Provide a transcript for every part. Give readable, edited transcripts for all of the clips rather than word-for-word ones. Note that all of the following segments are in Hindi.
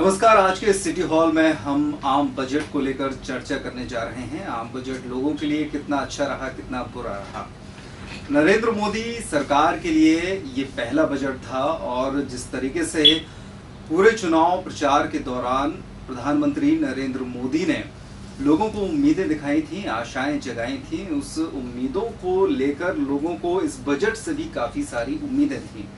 नमस्कार। आज के सिटी हॉल में हम आम बजट को लेकर चर्चा करने जा रहे हैं। आम बजट लोगों के लिए कितना अच्छा रहा, कितना बुरा रहा। नरेंद्र मोदी सरकार के लिए ये पहला बजट था और जिस तरीके से पूरे चुनाव प्रचार के दौरान प्रधानमंत्री नरेंद्र मोदी ने लोगों को उम्मीदें दिखाई थी, आशाएं जगाई थी, उस उम्मीदों को लेकर लोगों को इस बजट से भी काफी सारी उम्मीदें थी।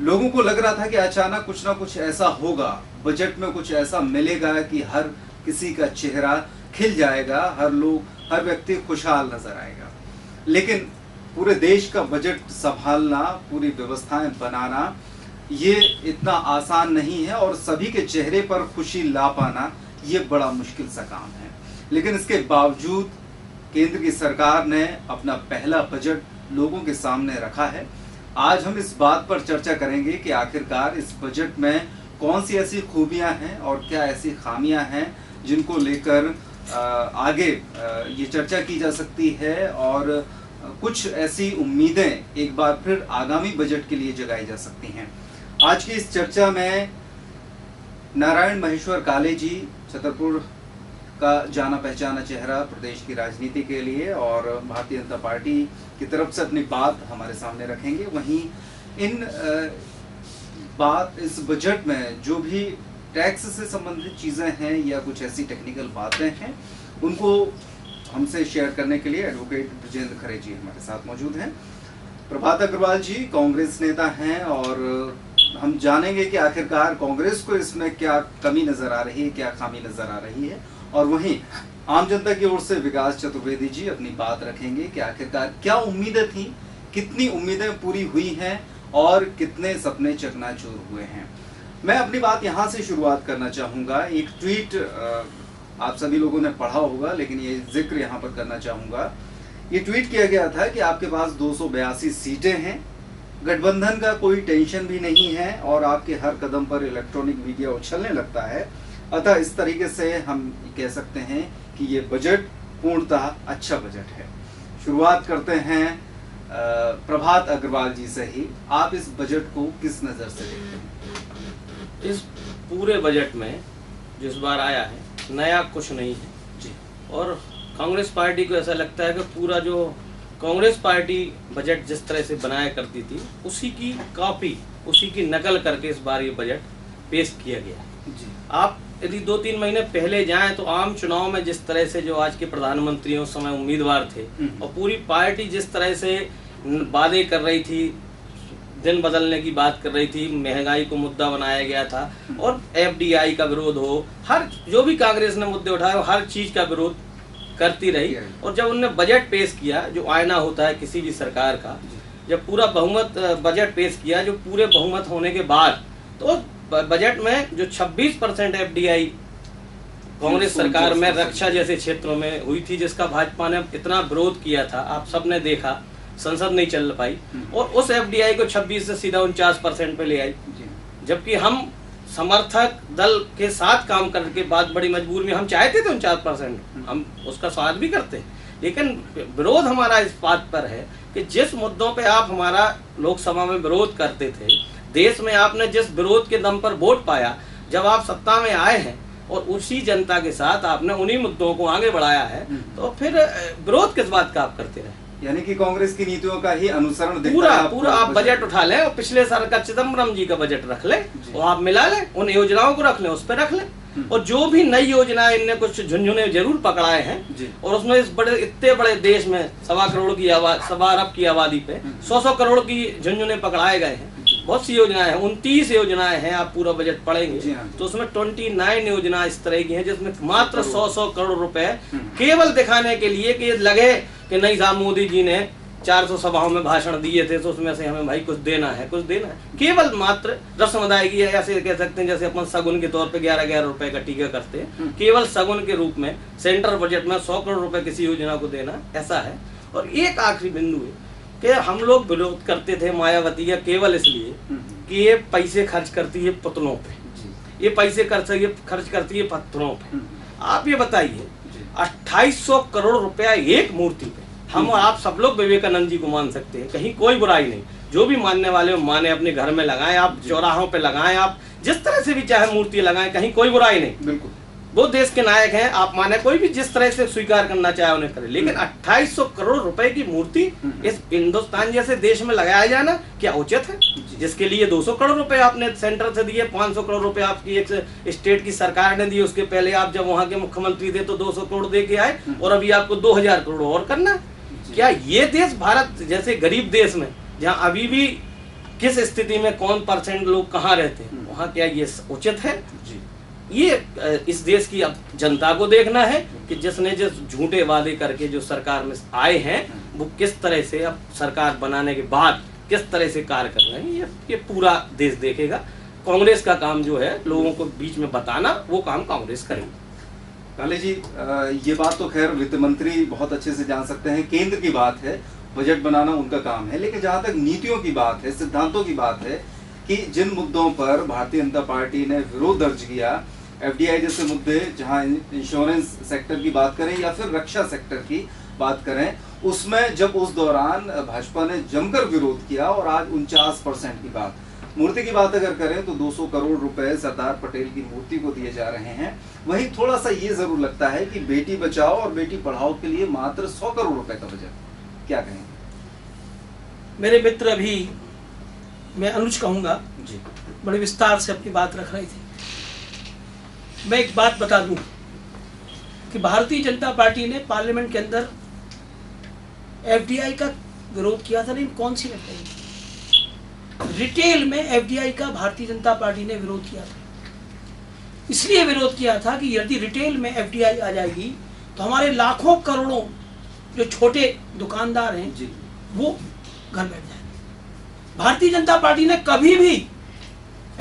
लोगों को लग रहा था कि अचानक कुछ ना कुछ ऐसा होगा, बजट में कुछ ऐसा मिलेगा कि हर किसी का चेहरा खिल जाएगा, हर व्यक्ति खुशहाल नजर आएगा। लेकिन पूरे देश का बजट संभालना, पूरी व्यवस्थाएं बनाना ये इतना आसान नहीं है और सभी के चेहरे पर खुशी ला पाना ये बड़ा मुश्किल सा काम है। लेकिन इसके बावजूद केंद्र की सरकार ने अपना पहला बजट लोगों के सामने रखा है। आज हम इस बात पर चर्चा करेंगे कि आखिरकार इस बजट में कौन सी ऐसी खूबियां हैं और क्या ऐसी खामियां हैं जिनको लेकर आगे ये चर्चा की जा सकती है और कुछ ऐसी उम्मीदें एक बार फिर आगामी बजट के लिए जगाई जा सकती हैं। आज की इस चर्चा में नारायण महेश्वर काले जी, छतरपुर का जाना पहचाना चेहरा प्रदेश की राजनीति के लिए और भारतीय जनता पार्टी की तरफ से अपनी बात हमारे सामने रखेंगे। वहीं इस बजट में जो भी टैक्स से संबंधित चीजें हैं या कुछ ऐसी टेक्निकल बातें हैं उनको हमसे शेयर करने के लिए एडवोकेट ब्रजेंद्र खरे जी हमारे साथ मौजूद हैं। प्रभात अग्रवाल जी कांग्रेस नेता हैं और हम जानेंगे कि आखिरकार कांग्रेस को इसमें क्या कमी नजर आ रही है, क्या खामी नजर आ रही है। और वहीं आम जनता की ओर से विकास चतुर्वेदी जी अपनी बात रखेंगे कि आखिरकार क्या उम्मीदें थी, कितनी उम्मीदें पूरी हुई हैं और कितने सपने चकनाचूर हुए हैं। मैं अपनी बात यहां से शुरुआत करना चाहूंगा। एक ट्वीट आप सभी लोगों ने पढ़ा होगा लेकिन ये जिक्र यहां पर करना चाहूंगा। ये ट्वीट किया गया था कि आपके पास 282 सीटें हैं, गठबंधन का कोई टेंशन भी नहीं है और आपके हर कदम पर इलेक्ट्रॉनिक मीडिया उछलने लगता है। अतः इस तरीके से हम कह सकते हैं कि ये बजट पूर्णतः अच्छा बजट है। शुरुआत करते हैं प्रभात अग्रवाल जी से ही। आप इस बजट को किस नजर से देखते हैं? इस पूरे बजट में जिस बार आया है नया कुछ नहीं है जी। और कांग्रेस पार्टी को ऐसा लगता है कि पूरा जो कांग्रेस पार्टी बजट जिस तरह से बनाया करती थी उसी की कॉपी, उसी की नकल करके इस बार ये बजट पेश किया गया जी। आप यदि 2-3 महीने पहले जाएं तो आम चुनाव में जिस तरह से जो आज के प्रधानमंत्री उस समय उम्मीदवार थे और पूरी पार्टी जिस तरह से वादे कर रही थी, दिन बदलने की बात कर रही थी, महंगाई को मुद्दा बनाया गया था और FDI का विरोध हो, हर जो भी कांग्रेस ने मुद्दे उठाए हर चीज का विरोध करती रही। और जब उन्होंने बजट पेश किया, जो आईना होता है किसी भी सरकार का, जब पूरा बहुमत बजट पेश किया, जो पूरे बहुमत होने के बाद तो बजट में जो 26% FDI कांग्रेस सरकार में रक्षा जैसे क्षेत्रों में हुई थी, जिसका भाजपा ने इतना विरोध किया था, आप सबने देखा, संसद नहीं चल पाई और उस FDI को 26 से सीधा 49% पे ले आई। जबकि हम समर्थक दल के साथ काम करके बाद बड़ी मजबूरी में हम चाहते थे 49%, हम उसका स्वागत भी करते हैं, लेकिन विरोध हमारा इस बात पर है कि जिस मुद्दों पे आप हमारा लोकसभा में विरोध करते थे, देश में आपने जिस विरोध के दम पर वोट पाया, जब आप सत्ता में आए हैं और उसी जनता के साथ आपने उन्हीं मुद्दों को आगे बढ़ाया है, तो फिर विरोध किस बात का आप करते रहे? यानी कि कांग्रेस की नीतियों का ही अनुसरण पूरा आप बजट उठा लें और पिछले साल का चिदम्बरम जी का बजट रख लें और आप मिला लें, उन योजनाओं को रख लें, उस पर रख लें। और जो भी नई योजनाएं इनने कुछ झुंझुने जरूर पकड़ाए हैं और उसमें इस इतने बड़े देश में 1.25 अरब की आबादी पे 100 करोड़ की झुंझुने पकड़ाए गए हैं। बहुत सी योजनाएं हैं, 29 योजनाएं हैं। आप पूरा बजट पढ़ेंगे तो उसमें 29 योजना इस तरह की हैं जिसमें मात्र 100 करोड़ रुपए केवल दिखाने के लिए कि लगे कि नहीं साहब मोदी जी ने 400 सभाओं में भाषण दिए थे तो उसमें से हमें भाई कुछ देना है, केवल मात्र रस्म अदायगी है, ऐसे कह सकते हैं जैसे अपन सगुन के तौर पे 11-11 रुपए का टीका करते हैं, केवल सगुन के रूप में सेंट्रल बजट में 100 करोड़ रुपए किसी योजना को देना, ऐसा है। और एक आखिरी बिंदु है कि हम लोग विरोध करते थे मायावती का केवल इसलिए कि ये पैसे खर्च करती है पुतलों पे, ये पैसे खर्च करती है पत्थरों पे। आप ये बताइए 2800 करोड़ रुपया एक मूर्ति पे, हम और आप सब लोग विवेकानंद जी को मान सकते हैं, कहीं कोई बुराई नहीं, जो भी मानने वाले हो माने, अपने घर में लगाएं, आप चौराहों पे लगाएं, आप जिस तरह से भी चाहे मूर्ति लगाएं, कहीं कोई बुराई नहीं, बिल्कुल वो देश के नायक हैं, आप माने कोई भी जिस तरह से स्वीकार करना चाहे उन्हें करे, लेकिन 2800 करोड़ रुपए की मूर्ति इस हिंदुस्तान जैसे देश में लगाया जाना क्या उचित है? जिसके लिए 200 करोड़ रुपए आपने सेंटर से दिए, 500 करोड़ रुपए आपकी एक स्टेट की सरकार ने दिए, उसके पहले आप जब वहां के मुख्यमंत्री थे तो 200 करोड़ दे के आए, और अभी आपको 2000 करोड़ और करना। क्या ये देश भारत जैसे गरीब देश में, जहाँ अभी भी किस स्थिति में कौन % लोग कहाँ रहते हैं, वहाँ क्या ये उचित है? ये इस देश की अब जनता को देखना है कि जिसने जिस झूठे वादे करके जो सरकार में आए हैं वो किस तरह से अब सरकार बनाने के बाद किस तरह से कार्य कर रहे हैं, ये पूरा देश देखेगा। कांग्रेस का काम जो है लोगों को बीच में बताना, वो काम कांग्रेस करेगी। काले जी, ये बात तो खैर वित्त मंत्री बहुत अच्छे से जान सकते हैं, केंद्र की बात है, बजट बनाना उनका काम है, लेकिन जहां तक नीतियों की बात है, सिद्धांतों की बात है कि जिन मुद्दों पर भारतीय जनता पार्टी ने विरोध दर्ज किया, FDI जैसे मुद्दे, जहां इंश्योरेंस सेक्टर की बात करें या फिर रक्षा सेक्टर की बात करें, उसमें जब उस दौरान भाजपा ने जमकर विरोध किया, और आज 49% की बात, मूर्ति की बात अगर करें तो 200 करोड़ रुपए सरदार पटेल की मूर्ति को दिए जा रहे हैं। वहीं थोड़ा सा ये जरूर लगता है कि बेटी बचाओ और बेटी पढ़ाओ के लिए मात्र 100 करोड़ रुपए का बजट, क्या कहेंगे? मेरे मित्र अभी, मैं अनुज कहूंगा जी, बड़े विस्तार से अपनी बात रख रहे थे। मैं एक बात बता दूं कि भारतीय जनता पार्टी ने पार्लियामेंट के अंदर FDI का विरोध किया था, लेकिन कौन सी FDI? रिटेल में FDI का भारतीय जनता पार्टी ने विरोध किया था। इसलिए विरोध किया था कि यदि रिटेल में FDI आ जाएगी तो हमारे लाखों करोड़ों जो छोटे दुकानदार हैं जी, वो घर बैठ जाएंगे। भारतीय जनता पार्टी ने कभी भी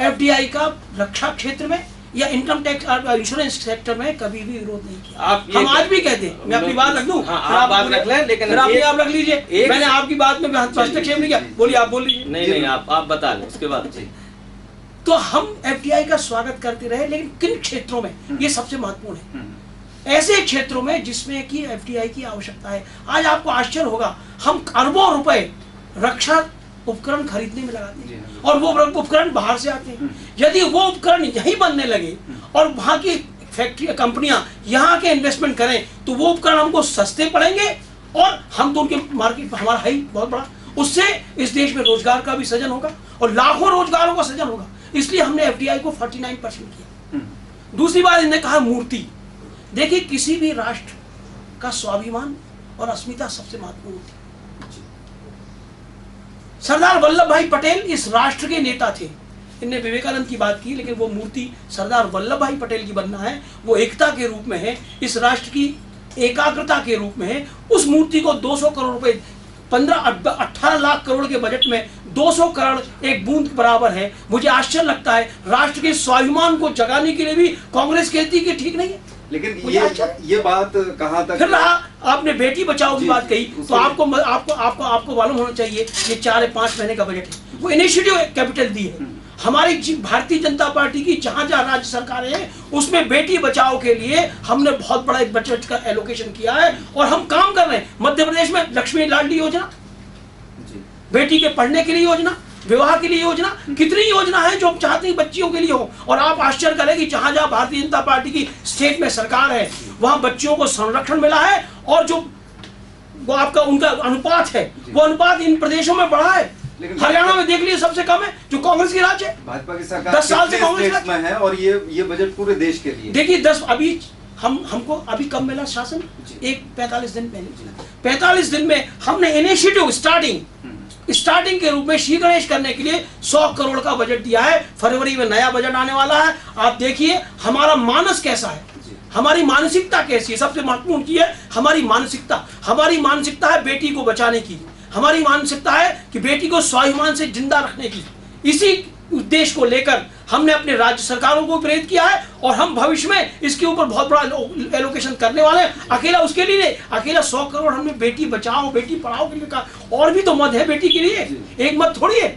FDI का रक्षा क्षेत्र में या इनकम टैक्स और इंश्योरेंस सेक्टर में कभी भी विरोध नहीं किया। हम आज भी कहते हैं, मैं अपनी बात रख दूं, आप बात रख लें, लेकिन आप रख लीजिए, मैंने आपकी बात में हस्तक्षेप नहीं किया। बोलिए, आप बोल लीजिए। नहीं, आप बता लें उसके बाद। तो हम FDI का स्वागत करते रहे, लेकिन किन क्षेत्रों में, ये सबसे महत्वपूर्ण है। ऐसे क्षेत्रों में जिसमें कि FDI की आवश्यकता है। आज आपको आश्चर्य होगा, हम अरबों रुपए रक्षा उपकरण खरीदने में लगाते हैं, और वो उपकरण बाहर से आते हैं। यदि वो उपकरण यहीं बनने लगे और वहां की फैक्ट्री कंपनियां यहाँ के इन्वेस्टमेंट करें, तो वो उपकरण हमको सस्ते पड़ेंगे, और हम तो उनके मार्केट हमारा है ही बहुत बड़ा। उससे इस देश में रोजगार का भी सृजन होगा और लाखों रोजगारों का सृजन होगा। इसलिए हमने FDI को 49% किया। दूसरी बात, इन्होंने कहा मूर्ति। देखिए, किसी भी राष्ट्र का स्वाभिमान और अस्मिता सबसे महत्वपूर्ण होती है। सरदार वल्लभ भाई पटेल इस राष्ट्र के नेता थे। इनने विवेकानंद की बात की, लेकिन वो मूर्ति सरदार वल्लभ भाई पटेल की बनना है, वो एकता के रूप में है, इस राष्ट्र की एकाग्रता के रूप में है। उस मूर्ति को 200 करोड़ रुपए, 18 लाख करोड़ के बजट में 200 करोड़ एक बूंद के बराबर है। मुझे आश्चर्य लगता है, राष्ट्र के स्वाभिमान को जगाने के लिए भी कांग्रेस कहती कि ठीक नहीं है। लेकिन ये बात कहाँ तक? फिर रहा, आपने बेटी बचाओ की बात कही, तो आपको मालूम होना चाहिए ये 4 या 5 महीने का बजट है। वो इनिशिएटिव कैपिटल दी है हमारी भारतीय जनता पार्टी की। जहां जहां राज्य सरकारें हैं उसमें बेटी बचाओ के लिए हमने बहुत बड़ा एक बजट का एलोकेशन किया है, और हम काम कर रहे हैं। मध्य प्रदेश में लक्ष्मी लाडली योजना, बेटी के पढ़ने के लिए योजना, विवाह के लिए योजना, कितनी योजना है जो हम चाहते हैं बच्चियों के लिए हो। और आप आश्चर्य करें कि जहां जहां भारतीय जनता पार्टी की स्टेट में सरकार है, वहां बच्चियों को संरक्षण मिला है, और जो वो आपका उनका अनुपात है, वो अनुपात इन प्रदेशों में बढ़ा है। हरियाणा में देख लीजिए सबसे कम है, जो कांग्रेस की राज्य है। भाजपा की सरकार 10 साल से कांग्रेस में है, और ये बजट पूरे देश के लिए। देखिए, 10 अभी हमको अभी कब मिला शासन? एक 45 दिन पहले। 45 दिन में हमने इनिशिएटिव स्टार्टिंग के रूप में श्री गणेश करने के लिए 100 करोड़ का बजट दिया है। फरवरी में नया बजट आने वाला है। आप देखिए हमारा मानस कैसा है, हमारी मानसिकता कैसी है। सबसे महत्वपूर्ण की है हमारी मानसिकता। हमारी मानसिकता है बेटी को बचाने की, हमारी मानसिकता है कि बेटी को स्वाभिमान से जिंदा रखने की। इसी उद्देश्य को लेकर हमने अपने राज्य सरकारों को प्रेरित किया है, और हम भविष्य में इसके ऊपर बहुत बड़ा एलोकेशन करने वाले हैं। अकेला उसके लिए नहीं, अकेला 100 करोड़ हमने बेटी बचाओ बेटी पढ़ाओ के लिए कहा, और भी तो मत है बेटी के लिए, एक मत थोड़ी है।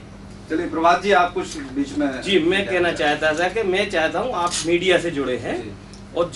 चलिए प्रभात जी, आप कुछ बीच में। जी, मैं कहना चाहता था कि मैं चाहता हूँ आप मीडिया से जुड़े हैं, और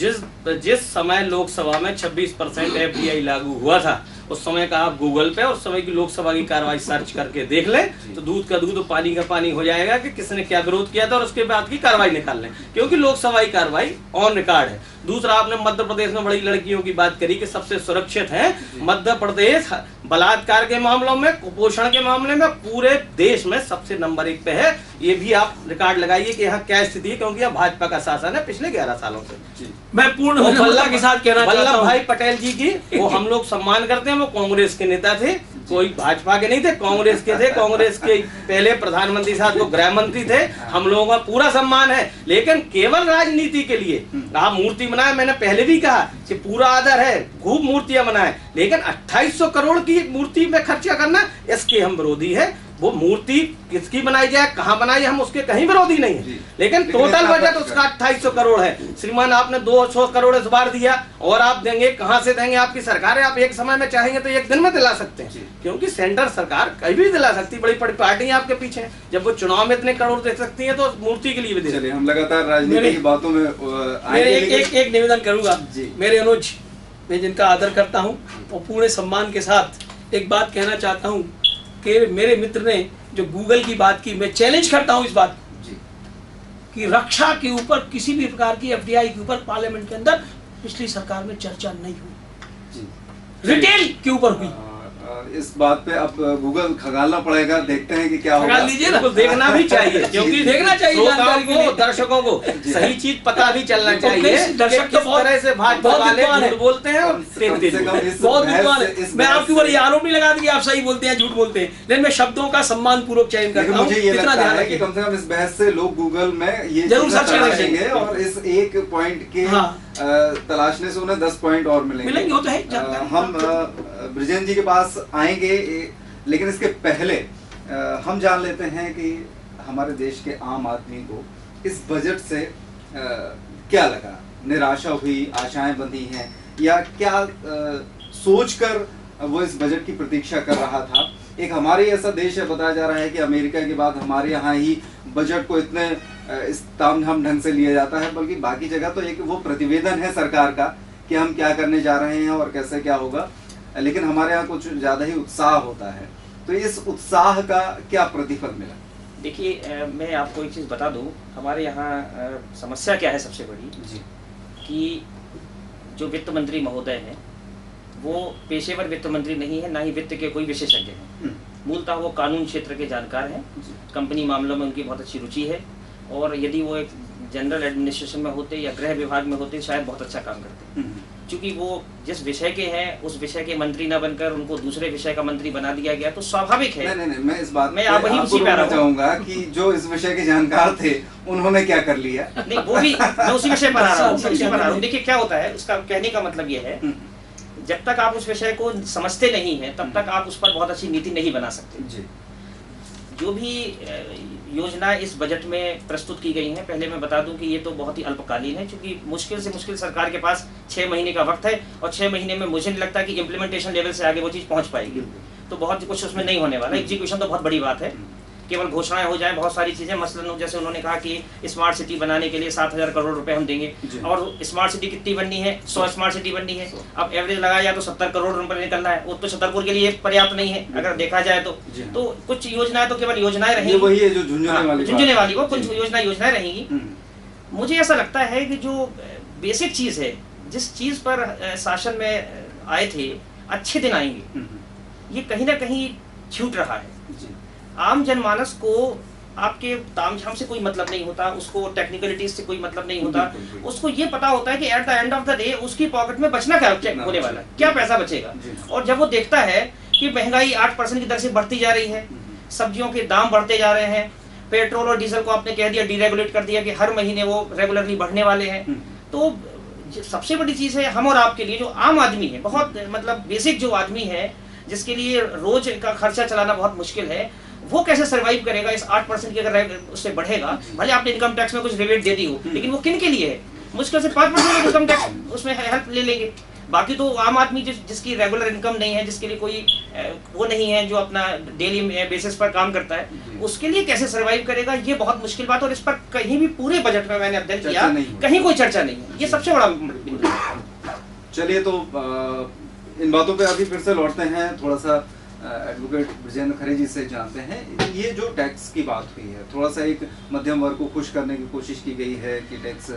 जिस समय लोकसभा में 26% FDI लागू हुआ था, उस समय का आप गूगल पे उस समय की लोकसभा की कार्रवाई सर्च करके देख लें तो दूध का दूध और पानी का पानी हो जाएगा कि किसने क्या विरोध किया था और उसके बाद की कार्रवाई निकाल लें, क्योंकि लोकसभा की कार्रवाई ऑन रिकॉर्ड है। दूसरा, आपने मध्य प्रदेश में बड़ी लड़कियों की बात करी कि सबसे सुरक्षित है मध्य प्रदेश, बलात्कार के मामलों में, कुपोषण के मामले में पूरे देश में सबसे नंबर 1 पे है। ये भी आप रिकॉर्ड लगाइए कि यहाँ क्या स्थिति है, क्योंकि यहाँ भाजपा का शासन है पिछले 11 सालों से। मैं पूर्ण वल्लभ के साथ कहना चाहता हूं, वल्लभ भाई पटेल जी की वो हम लोग सम्मान करते हैं, वो कांग्रेस के नेता थे, कोई भाजपा के नहीं थे, कांग्रेस के थे। कांग्रेस के पहले प्रधानमंत्री साहब वो गृह मंत्री थे, हम लोगों का पूरा सम्मान है। लेकिन केवल राजनीति के लिए आप मूर्ति बनाए, मैंने पहले भी कहा कि पूरा आदर है, खूब मूर्तियां बनाए, लेकिन 2800 करोड़ की मूर्ति में खर्चा करना, इसके हम विरोधी है। वो मूर्ति किसकी बनाई जाए, कहाँ बनाई, हम उसके कहीं विरोधी नहीं है, लेकिन टोटल बजट उसका 2800 करोड़ है। श्रीमान आपने 200 करोड़ इस बार दिया और आप देंगे, कहाँ से देंगे, आपकी सरकार है, आप एक समय में चाहेंगे तो एक दिन में दिला सकते हैं, क्योंकि सेंटर सरकार कहीं भी दिला सकती है, बड़ी बड़ी पार्टी आपके पीछे है। जब वो चुनाव में इतने करोड़ दे सकती है तो मूर्ति के लिए भी दे। चलिए, हम लगातार राजनीति की बातों में एक निवेदन करूंगा, मेरे अनुज, मैं जिनका आदर करता हूं और पूरे सम्मान के साथ एक बात कहना चाहता हूं कि मेरे मित्र ने जो गूगल की बात की, मैं चैलेंज करता हूं इस बात कि रक्षा के ऊपर किसी भी प्रकार की एफडीआई के ऊपर पार्लियामेंट के अंदर पिछली सरकार में चर्चा नहीं हुई, रिटेल के ऊपर हुई। इस बात पे अब गूगल खगालना पड़ेगा, देखते हैं कि क्या होगा। खगाल लीजिए ना, देखना भी चाहिए, क्योंकि देखना चाहिए श्रोताओं को, दर्शकों को सही चीज पता भी चलना चाहिए। दर्शक तो बहुत तरह से भाजपा वाले झूठ बोलते हैं और बहुत विद्वान है। मैं आपके ऊपर ये आरोप नहीं लगा दूं कि आप सही बोलते हैं, झूठ बोलते हैं, लेकिन मैं शब्दों का सम्मान पूर्वक चयन करता हूं। मुझे ये लगता है कि कम से कम इस बहस से लोग गूगल में ये जरूर सर्च करेंगे और इस एक पॉइंट के तलाशने से उन्हें 10 पॉइंट और मिलेंगे। वो तो है। हम ब्रिजेन जी के पास आएंगे, लेकिन इसके पहले हम जान लेते हैं कि हमारे देश के आम आदमी को इस बजट से क्या लगा, निराशा हुई, आशाएं बंधी हैं, या क्या सोचकर वो इस बजट की प्रतीक्षा कर रहा था। एक हमारे ऐसा देश है, बताया जा रहा है कि अमेरिका के बाद हमारे यहाँ ही बजट को इतने इस तामझाम ढंग से लिया जाता है, बल्कि बाकी जगह तो एक वो प्रतिवेदन है सरकार का कि हम क्या करने जा रहे हैं और कैसे क्या होगा, लेकिन हमारे यहाँ कुछ ज्यादा ही उत्साह होता है। तो इस उत्साह का क्या प्रतिफल मिला? देखिए, मैं आपको एक चीज़ बता दूं, हमारे यहाँ समस्या क्या है सबसे बड़ी जी, कि जो वित्त मंत्री महोदय हैं वो पेशेवर वित्त मंत्री नहीं है, ना ही वित्त के कोई विशेषज्ञ हैं। मूलतः वो कानून क्षेत्र के जानकार हैं, कंपनी मामलों में उनकी बहुत अच्छी रुचि है, और यदि वो एक जनरल एडमिनिस्ट्रेशन में होते या गृह विभाग में होते शायद बहुत अच्छा काम करते। क्योंकि वो जिस विषय के हैं उस विषय के मंत्री न बनकर उनको दूसरे विषय का मंत्री बना दिया गया, तो स्वाभाविक है। नहीं, मैं इस बात में आप वही उसी पे चाहूंगा कि जो इस विषय के जानकार थे उन्होंने क्या कर लिया। नहीं, वो भी मैं उसी विषय पर आ रहा हूँ। देखिए क्या होता है, उसका कहने का मतलब ये है, जब तक आप उस विषय को समझते नहीं है तब तक आप उस पर बहुत अच्छी नीति नहीं बना सकते। जो भी योजना इस बजट में प्रस्तुत की गई है, पहले मैं बता दूं कि ये तो बहुत ही अल्पकालीन है, क्योंकि मुश्किल से मुश्किल सरकार के पास 6 महीने का वक्त है, और 6 महीने में मुझे नहीं लगता कि इम्प्लीमेंटेशन लेवल से आगे वो चीज़ पहुंच पाएगी। तो बहुत कुछ उसमें नहीं होने वाला। एग्जीक्यूशन तो बहुत बड़ी बात है, केवल घोषणाएं हो जाए, बहुत सारी चीजें, मसलन जैसे उन्होंने कहा कि स्मार्ट सिटी बनाने के लिए 7000 करोड़ रुपए हम देंगे, और स्मार्ट सिटी कितनी बननी है, 100 स्मार्ट सिटी बननी है। अब एवरेज लगाया जाए तो 70 करोड़ रुपए निकलना है, वो तो छतरपुर के लिए पर्याप्त नहीं है अगर देखा जाए तो कुछ योजनाएं तो केवल योजनाएं रहेंगी, वही है जो झुंझुने वाली वो कुछ योजनाएं रहेंगी। मुझे ऐसा लगता है कि जो बेसिक चीज है, जिस चीज पर शासन में आए थे अच्छे दिन आएंगे, ये कहीं ना कहीं छूट रहा है। आम जनमानस को आपके तामझाम से कोई मतलब नहीं होता, उसको टेक्निकलिटीज से कोई मतलब नहीं होता, उसको ये पता होता है कि at the end of the day उसकी पॉकेट में बचना क्या होने वाला है, क्या पैसा बचेगा। और जब वो देखता है कि महंगाई 8% की दर से बढ़ती जा रही है, सब्जियों के दाम बढ़ते जा रहे हैं, पेट्रोल और डीजल को आपने कह दिया, डीरेगुलेट कर दिया कि हर महीने वो रेगुलरली बढ़ने वाले हैं, तो सबसे बड़ी चीज है हम और आपके लिए, जो आम आदमी है, बहुत मतलब बेसिक जो आदमी है, जिसके लिए रोज का खर्चा चलाना बहुत मुश्किल है, वो कैसे सरवाइव करेगा इस 8% की अगर उससे बढ़ेगा। भले आपने इनकम टैक्स में कुछ रिबेट दे दी हो, लेकिन वो किन के लिए है? मुश्किल से 5% इनकम टैक्स उसमें हेल्प ले लेंगे। बाकी तो आम आदमी जिसकी रेगुलर इनकम नहीं है, जिसके लिए कोई वो नहीं है, जो अपना डेली बेसिस पर काम करता है, उसके लिए कैसे सरवाइव करेगा, ये बहुत मुश्किल बात। और इस पर कहीं भी पूरे बजट में मैंने अध्ययन किया, कहीं कोई चर्चा नहीं है, ये सबसे बड़ा। चलिए, तो इन बातों पे अभी फिर से लौटते हैं, थोड़ा सा एडवोकेट ब्रजेंद्र खरे जी से जानते हैं। ये जो टैक्स की बात हुई है, थोड़ा सा एक मध्यम वर्ग को खुश करने की कोशिश की गई है कि टैक्स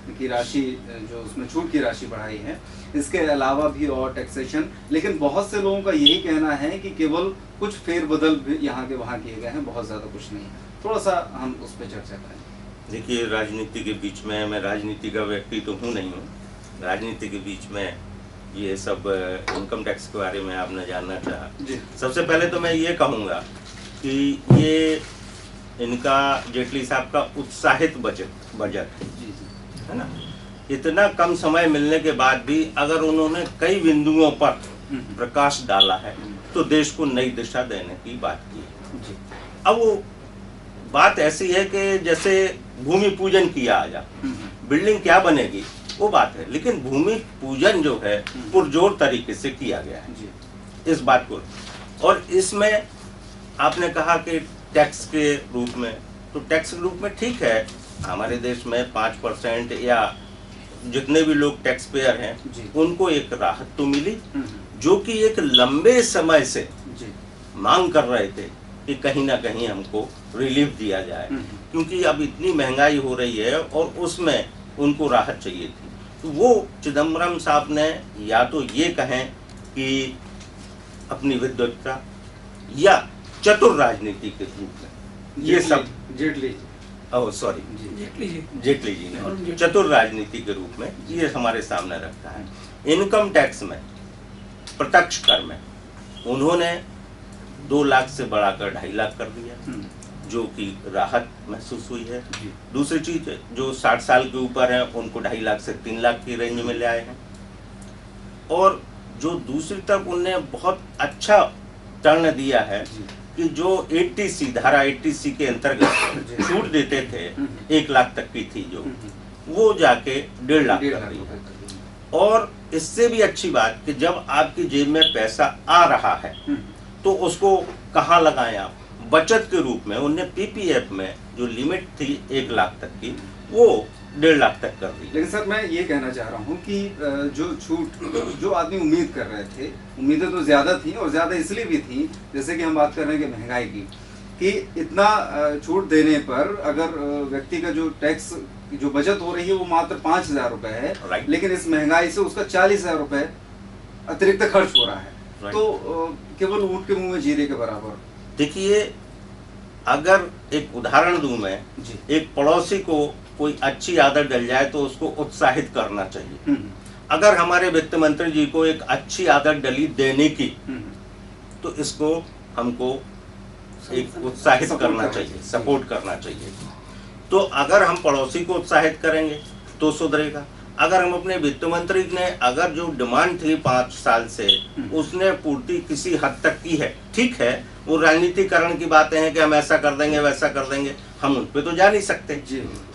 की राशि जो उसमें छूट की राशि बढ़ाई है, इसके अलावा भी और टैक्सेशन, लेकिन बहुत से लोगों का यही कहना है कि केवल कुछ फेरबदल भी यहाँ के वहाँ किए गए हैं, बहुत ज़्यादा कुछ नहीं। थोड़ा सा हम उस पर चर्चा करें। देखिए, राजनीति के बीच में, मैं राजनीति का व्यक्ति तो हूँ नहीं हूँ, राजनीति के बीच में ये सब इनकम टैक्स के बारे में आपने जानना चाहा। सबसे पहले तो मैं ये कहूँगा कि ये इनका जेटली साहब का उत्साहित बजट है ना। इतना कम समय मिलने के बाद भी अगर उन्होंने कई बिंदुओं पर प्रकाश डाला है तो देश को नई दिशा देने की बात की है। अब वो बात ऐसी है कि जैसे भूमि पूजन किया आया, बिल्डिंग क्या बनेगी वो बात है, लेकिन भूमि पूजन जो है पुरजोर तरीके से किया गया है इस बात को। और इसमें आपने कहा कि टैक्स के रूप में, तो टैक्स के रूप में ठीक है, हमारे देश में 5% या जितने भी लोग टैक्स पेयर हैं उनको एक राहत तो मिली, जो कि एक लंबे समय से मांग कर रहे थे कि कहीं ना कहीं हमको रिलीफ दिया जाए, क्योंकि अब इतनी महंगाई हो रही है और उसमें उनको राहत चाहिए थी। तो वो चिदम्बरम साहब ने या तो ये कहें कि अपनी विद्वत्ता या चतुर राजनीति के रूप में ये सब जेटली जी ने चतुर राजनीति के रूप में ये हमारे सामने रखा है। इनकम टैक्स में, प्रत्यक्ष कर में उन्होंने 2 लाख से बढ़ाकर 2.5 लाख कर दिया, जो कि राहत महसूस हुई है। दूसरी चीज, जो 60 साल के ऊपर है उनको 2.5 लाख से 3 लाख की रेंज में ले आए हैं। और जो दूसरी तरफ उन्होंने बहुत अच्छा टर्न दिया है कि जो 80C धारा 80C के अंतर्गत छूट देते थे 1 लाख तक की थी, जो वो जाके 1.5 लाख कर दी है। और इससे भी अच्छी बात कि जब आपकी जेब में पैसा आ रहा है तो उसको कहाँ लगाएं आप, बचत के रूप में। उन्हें पीपीएफ में जो लिमिट थी 1 लाख तक की, वो 1.5 लाख तक कर दी। लेकिन सर, मैं ये कहना चाह रहा हूँ कि जो छूट जो आदमी उम्मीद कर रहे थे, उम्मीदें तो ज्यादा थी, और ज्यादा इसलिए भी थी, जैसे कि हम बात कर रहे हैं कि महंगाई की, कि इतना छूट देने पर अगर व्यक्ति का जो टैक्स जो बचत हो रही है वो मात्र 5,000 रुपए है, लेकिन इस महंगाई से उसका 40,000 रुपए अतिरिक्त खर्च हो रहा है, तो केवल ऊंट के मुंह में जीरे के बराबर। देखिए, अगर एक उदाहरण दूं मैं, एक पड़ोसी को कोई अच्छी आदत डल जाए तो उसको उत्साहित करना चाहिए। अगर हमारे वित्त मंत्री जी को एक अच्छी आदत डली देने की, तो इसको हमको एक उत्साहित करना चाहिए, सपोर्ट करना चाहिए। तो अगर हम पड़ोसी को उत्साहित करेंगे तो सुधरेगा। अगर हम अपने वित्त मंत्री ने अगर जो डिमांड थी 5 साल से उसने पूर्ति किसी हद तक की है, ठीक है, वो राजनीतिकरण की बातें हैं कि हम ऐसा कर देंगे वैसा कर देंगे, हम उन पे तो जा नहीं सकते।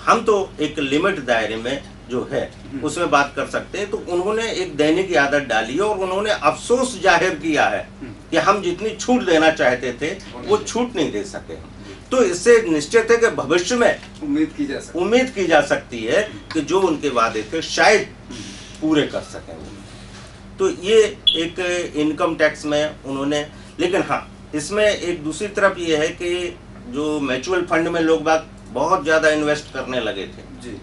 हम तो एक लिमिट दायरे में जो है उसमें बात कर सकते हैं। तो उन्होंने एक देने की आदत डाली और उन्होंने अफसोस जाहिर किया है कि हम जितनी छूट देना चाहते थे वो छूट नहीं दे सके। तो इससे निश्चित है कि भविष्य में उम्मीद की जा सकती है कि जो उनके वादे थे शायद पूरे कर सकें। तो ये एक इनकम टैक्स में उन्होंने, लेकिन हाँ, इसमें एक दूसरी तरफ ये है कि जो म्यूचुअल फंड में लोग बाग बहुत ज़्यादा इन्वेस्ट करने लगे थे जी,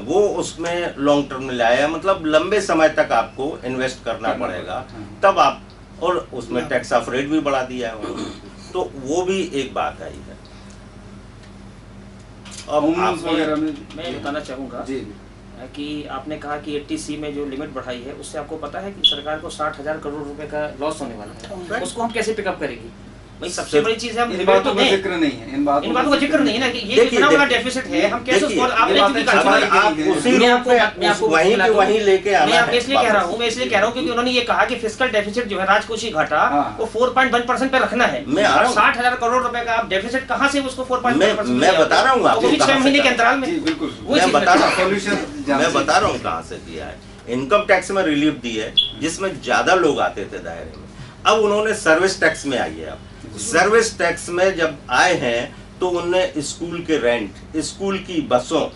वो उसमें लॉन्ग टर्म में लाया, मतलब लंबे समय तक आपको इन्वेस्ट करना पड़ेगा तब आप, और उसमें टैक्स ऑफ रेट भी बढ़ा दिया है, तो वो भी एक बात आई है। अब मैं बताना चाहूँगा कि आपने कहा कि 80C में जो लिमिट बढ़ाई है उससे आपको पता है कि सरकार को 60,000 करोड़ रुपए का लॉस होने वाला है। उसको हम कैसे पिकअप करेंगे? भाई सबसे बड़ी चीज है, हम इन बातों का जिक्र नहीं है, इन बातों का जिक्र नहीं है ना कि ये कितना बड़ा डेफिसिट है, हम कैसे उसको आपने वहीं लेके आना है। मैं इसलिए कह रहा हूँ क्योंकि उन्होंने ये कहा कि फिस्कल डेफिसिट जो है राजकोषीय घाटा वो 4.1% पे रखना है। 60,000 करोड़ रुपए का आप डेफिसिट कहाँ से उसको 4.1%? मैं बता रहा हूँ आपको 6 महीने के अंतराल में। मैं बता रहा हूँ कहाँ से किया है। इनकम टैक्स में रिलीफ दी है जिसमें ज्यादा लोग आते थे दायरे में। अब उन्होंने सर्विस टैक्स में आई है। अब सर्विस टैक्स में जब आए हैं तो उनने स्कूल के रेंट, स्कूल की बसों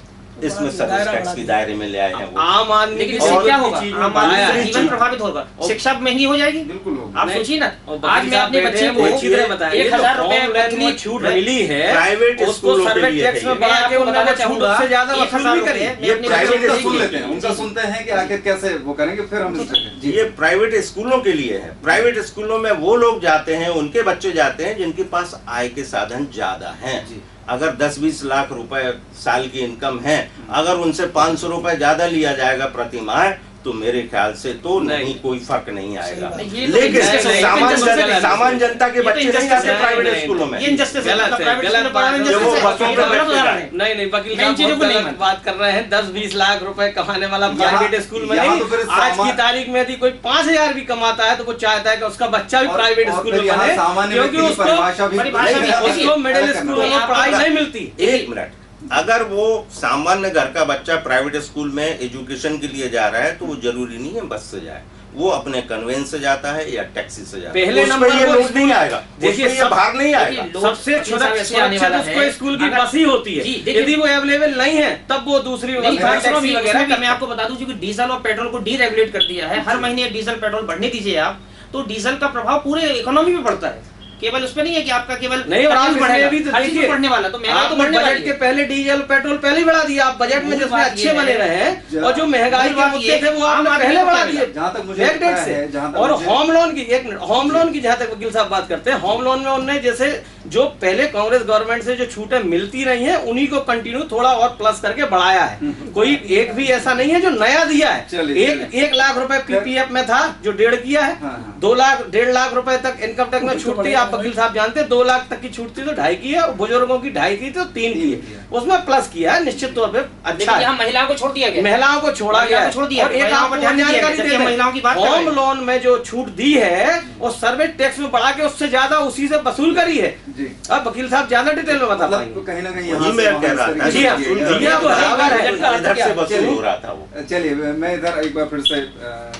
इसमें सर्विस टैक्स के दायरे में ले आए हैं वो। आम आदमी लेकिन की इससे क्या होगा? चीज में आम बढ़ाया आदमी है। का जीवन प्रभावित होगा, शिक्षा महंगी हो जाएगी। बिल्कुल होगा। आप नहीं, सोचिए ना, और आज मैं अपने बच्चे को अच्छी तरह बताया 1000 रुपए मंथली छूट मिली है, प्राइवेट उसको स्कूलों के सर्विस लिए टैक्स है में ये। बढ़ा के मैं आपको उन्होंने बताना छूट चाहूंगा, उससे ज्यादा वसूल 1000 भी करी। रुपए ये अपने प्राइवेट बच्चे का को सुन जी, लेते हैं, जी, उनका जी। सुनते हैं कि आखिर कैसे वो करेंगे, फिर हम इस पर जी। ये प्राइवेट स्कूलों के लिए है। प्राइवेट स्कूलों में वो लोग जाते हैं, उनके बच्चे जाते हैं जिनके पास आय के साधन ज्यादा हैं। जी। अगर 10-20 लाख रुपए साल की इनकम है, अगर उनसे 500 रुपए ज्यादा लिया जाएगा प्रति माह, तो मेरे ख्याल से तो नहीं कोई फर्क नहीं आएगा। ये तो लेकिन injustice है, सामान्य जनता के ये तो बच्चे नहीं injustice जाते है, प्राइवेट नहीं, स्कूलों में। ये injustice है, गलत मतलब है, private गलत school में बात पढ़ाना है। वो injustice है। बच्चों ये पे गलत बैठ के उदाहरण है। नहीं वकील मैं इन साहब चीजों बहुत को नहीं गलत मानता। बात कर रहे हैं। 10-20 लाख रुपए कमाने वाला यहाँ- प्राइवेट स्कूल में यहाँ नहीं, तो फिर आज की सामा- तारीख में यदि कोई 5000 भी कमाता है तो वो चाहता है कि उसका बच्चा भी और- प्राइवेट और स्कूल फिर में यहाँ पढ़े, सामान्य क्योंकि व्यक्ति की उसको परिभाषा भी परिभाषा भी नहीं है। उसको मिडिल अलग स्कूल करना। में पढ़ाई नहीं मिलती। एक मिनट, अगर वो सामान्य घर का बच्चा प्राइवेट स्कूल में एजुकेशन के लिए जा रहा है तो वो जरूरी नहीं है बस से जाए, वो अपने कन्वेंस से जाता है या टैक्सी से जाता है। पहले उसमें नंबर ये वो लोड नहीं आएगा, देखिए, उसमें ये भार नहीं आएगा। देखिए, सबसे वकील साहब ऐसे आने सुरक्षित वाला उसको है। स्कूल की अगर- बस ही होती है। जी, देखिए- यदि वो अवेलेबल नहीं है तब वो दूसरी नहीं, व्यवस्था उसमें टैक्सी भी- वगैरह उसमें भी करता मैं आपको बता दूं कि डीजल और पेट्रोल को डीरेगुलेट कर दिया है। हर महीने डीजल पेट्रोल बढ़ने दीजिए आप, तो डीजल का प्रभाव पूरे इकोनॉमी में पड़ता है। केवल उसमें नहीं है कि आपका केवल नहीं, और आप टैक्स बढ़ेगा, इसमें भी तो हर चीज देखिए, बढ़ने वाला, तो महंगाई तो आपने बढ़ने बजट वाली के है। पहले डीजल पेट्रोल पहले ही बढ़ा दिया आप बजट में, मूल जिसमें बात अच्छे ये बने है, रहे हैं, जहाँ- और जो महंगाई मूल के बात मुद्दे ये थे वो आम आपने आदमी पहले को बढ़ा क्या दिए जहाँ तक मुझे बैक लगता डेट से। है, जहाँ तक और मुझे- होम लोन की एक मिनट, होम लोन की जहाँ तक वकील साहब बात करते हैं, होम लोन में उन्होंने जैसे जो पहले कांग्रेस गवर्नमेंट से जो छूटें मिलती रही हैं उन्हीं को कंटिन्यू थोड़ा और प्लस करके बढ़ाया है। कोई एक भी ऐसा नहीं है जो नया दिया है। चलिए, एक 1 लाख रुपए पीपीएफ में था जो 1.5 किया है। हाँ। 2 लाख 1.5 लाख रुपए तक इनकम टैक्स में छूट थी, आप वकील साहब जानते हैं। 2 लाख तक की छूट थी तो 2.5 की है, और बुजुर्गों की 2.5 की तो 3 की है, उसमें प्लस किया है। निश्चित तौर पे अच्छा लेकिन है। यहाँ महिलाओं को छोड़ दिया गया। महिलाओं को छोड़ा महिलाओं गया को छोड़ दिया और एक महिलाओं आपको पर ध्यान नहीं दिया जानकारी गया, दे जबकि दें, महिलाओं की बात कर रहे होम हैं। लोन में जो छूट दी है वो सर्विस टैक्स में बढ़ा के उससे ज्यादा उसी से वसूल करी है। जी। अब वकील साहब ज्यादा डिटेल में बता मतलब पाएंगे। कहीं ना कहीं वही यहाँ मैं से कह वहाँ रहा इस था, तरीके जी हाँ, से सुन किया लीजिए, गया। आप बराबर है। इधर से वसूल हो रहा था वो। चलिए मैं इधर एक बार फिर से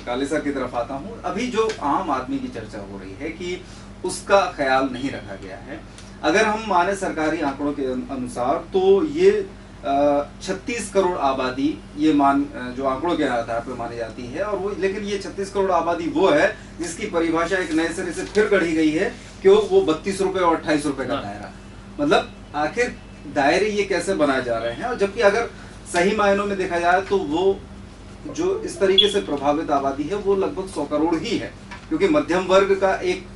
काले सर की तरफ आता हूँ। अभी जो आम आदमी की चर्चा हो रही है कि उसका ख्याल नहीं रखा गया है। अगर हम माने सरकारी आंकड़ों के अनुसार तो ये 36 करोड़ आबादी ये जो आंकड़ों के आधार पर मानी जाती है, और वो लेकिन ये 36 करोड़ आबादी वो है जिसकी परिभाषा एक नए सिरे से फिर गढ़ी गई है कि वो 32 रुपए और 28 रुपए का दायरा। मतलब आखिर दायरे ये कैसे बनाए जा रहे हैं, और जबकि अगर सही मायनों में देखा जाए तो वो जो इस तरीके से प्रभावित आबादी है वो लगभग 100 करोड़ ही है, क्योंकि मध्यम वर्ग का एक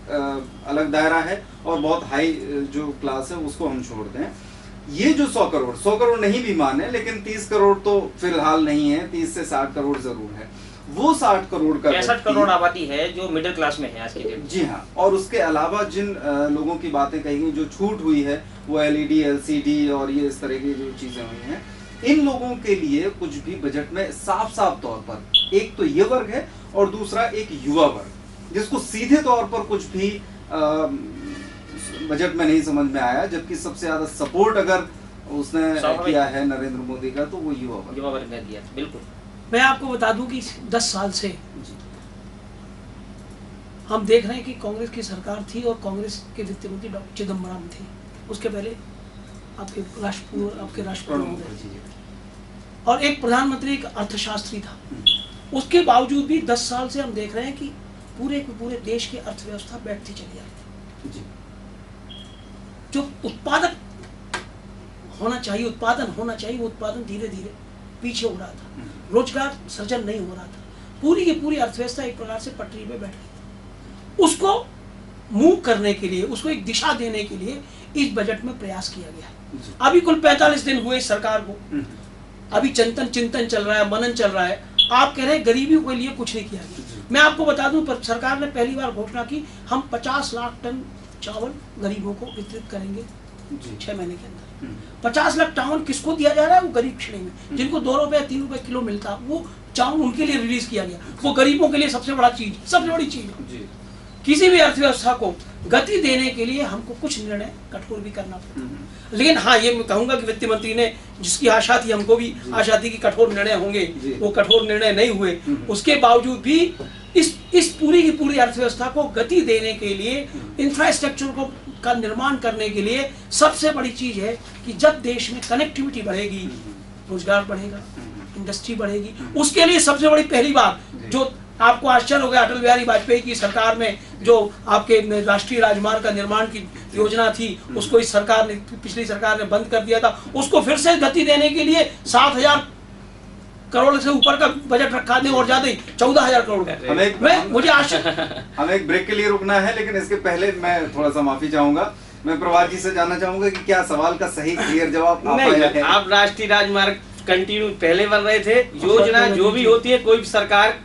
अलग दायरा है और बहुत हाई जो क्लास है उसको हम छोड़ दें। ये जो 100 करोड़ नहीं भी माने, लेकिन 30 करोड़ तो फिलहाल नहीं है, 30 से 60 करोड़ जरूर है। वो 60 करोड़ का 65 करोड़ आबादी है जो मिडिल क्लास में है आज के डेट में। जी हाँ, और उसके अलावा जिन लोगों की बातें कही गई, जो छूट हुई है वो LED, LCD और ये इस तरह की जो चीजें हुई हैं, इन लोगों के लिए कुछ भी बजट में साफ साफ तौर पर एक तो ये वर्ग है और दूसरा एक युवा वर्ग जिसको सीधे तौर पर कुछ भी बजट में नहीं समझ में आया, जबकि सबसे ज्यादा सपोर्ट अगर उसने किया है नरेंद्र मोदी का तो वो युवा वर्ग ने दिया। बिल्कुल, मैं आपको बता दूं कि 10 साल से हम देख रहे हैं कि कांग्रेस की सरकार थी और कांग्रेस के वित्त मंत्री डॉक्टर चिदम्बरम थे। उसके पहले आपके राष्ट्रपति और एक प्रधानमंत्री, एक अर्थशास्त्री था। उसके बावजूद भी 10 साल से हम देख रहे हैं कि पूरे के पूरे देश की अर्थव्यवस्था बैठती चली जाती है। जो उत्पादन होना चाहिए वो उत्पादन धीरे धीरे पीछे हो रहा था, रोजगार सृजन नहीं हो रहा था, पूरी की पूरी अर्थव्यवस्था एक प्रकार से पटरी पे बैठ गई। उसको मूव करने के लिए, उसको एक दिशा देने के लिए इस बजट में प्रयास किया गया है। अभी कुल 45 दिन हुए सरकार को, अभी चिंतन चल रहा है, मनन चल रहा है। आप कह रहे हैं गरीबी के लिए कुछ नहीं किया गया। मैं आपको बता दूं, पर सरकार ने पहली बार घोषणा की हम 50 लाख टन चावल गरीबों को वितरित करेंगे 6 महीने के अंदर। 50 लाख चावल किसको दिया जा रहा है? वो गरीब श्रेणी में जिनको 2 रुपए 3 रुपए किलो मिलता, वो चावल उनके लिए रिलीज किया गया। वो गरीबों के लिए सबसे बड़ी चीज। किसी भी अर्थव्यवस्था को गति देने के लिए हमको कुछ निर्णय कठोर भी करना पड़ता। लेकिन हाँ, ये मैं कहूंगा कि वित्त मंत्री ने जिसकी आशा थी, हमको भी आशा थी कि कठोर निर्णय होंगे, वो कठोर निर्णय नहीं हुए। उसके बावजूद भी इस पूरी की पूरी अर्थव्यवस्था को गति देने के लिए, इंफ्रास्ट्रक्चर का निर्माण करने के लिए सबसे बड़ी चीज है कि जब देश में कनेक्टिविटी बढ़ेगी रोजगार बढ़ेगा, इंडस्ट्री बढ़ेगी। उसके लिए सबसे बड़ी पहली बात जो आपको आश्चर्य हो गया, अटल बिहारी वाजपेयी की सरकार में जो आपके राष्ट्रीय राजमार्ग का निर्माण की योजना थी, उसको इस सरकार ने, पिछली सरकार ने बंद कर दिया था। उसको फिर से गति देने के लिए 7,000 करोड़ से ऊपर का बजट रखा दे और ज्यादा ही 14,000 करोड़ का। मुझे आश्चर्य हमें एक ब्रेक के लिए रुकना है, लेकिन इसके पहले मैं थोड़ा सा माफी चाहूंगा। मैं प्रभात जी से जानना चाहूंगा कि क्या सवाल का सही क्लियर जवाब आप राष्ट्रीय राजमार्ग कंटिन्यू पहले बन रहे थे। योजना जो भी होती है, कोई भी सरकार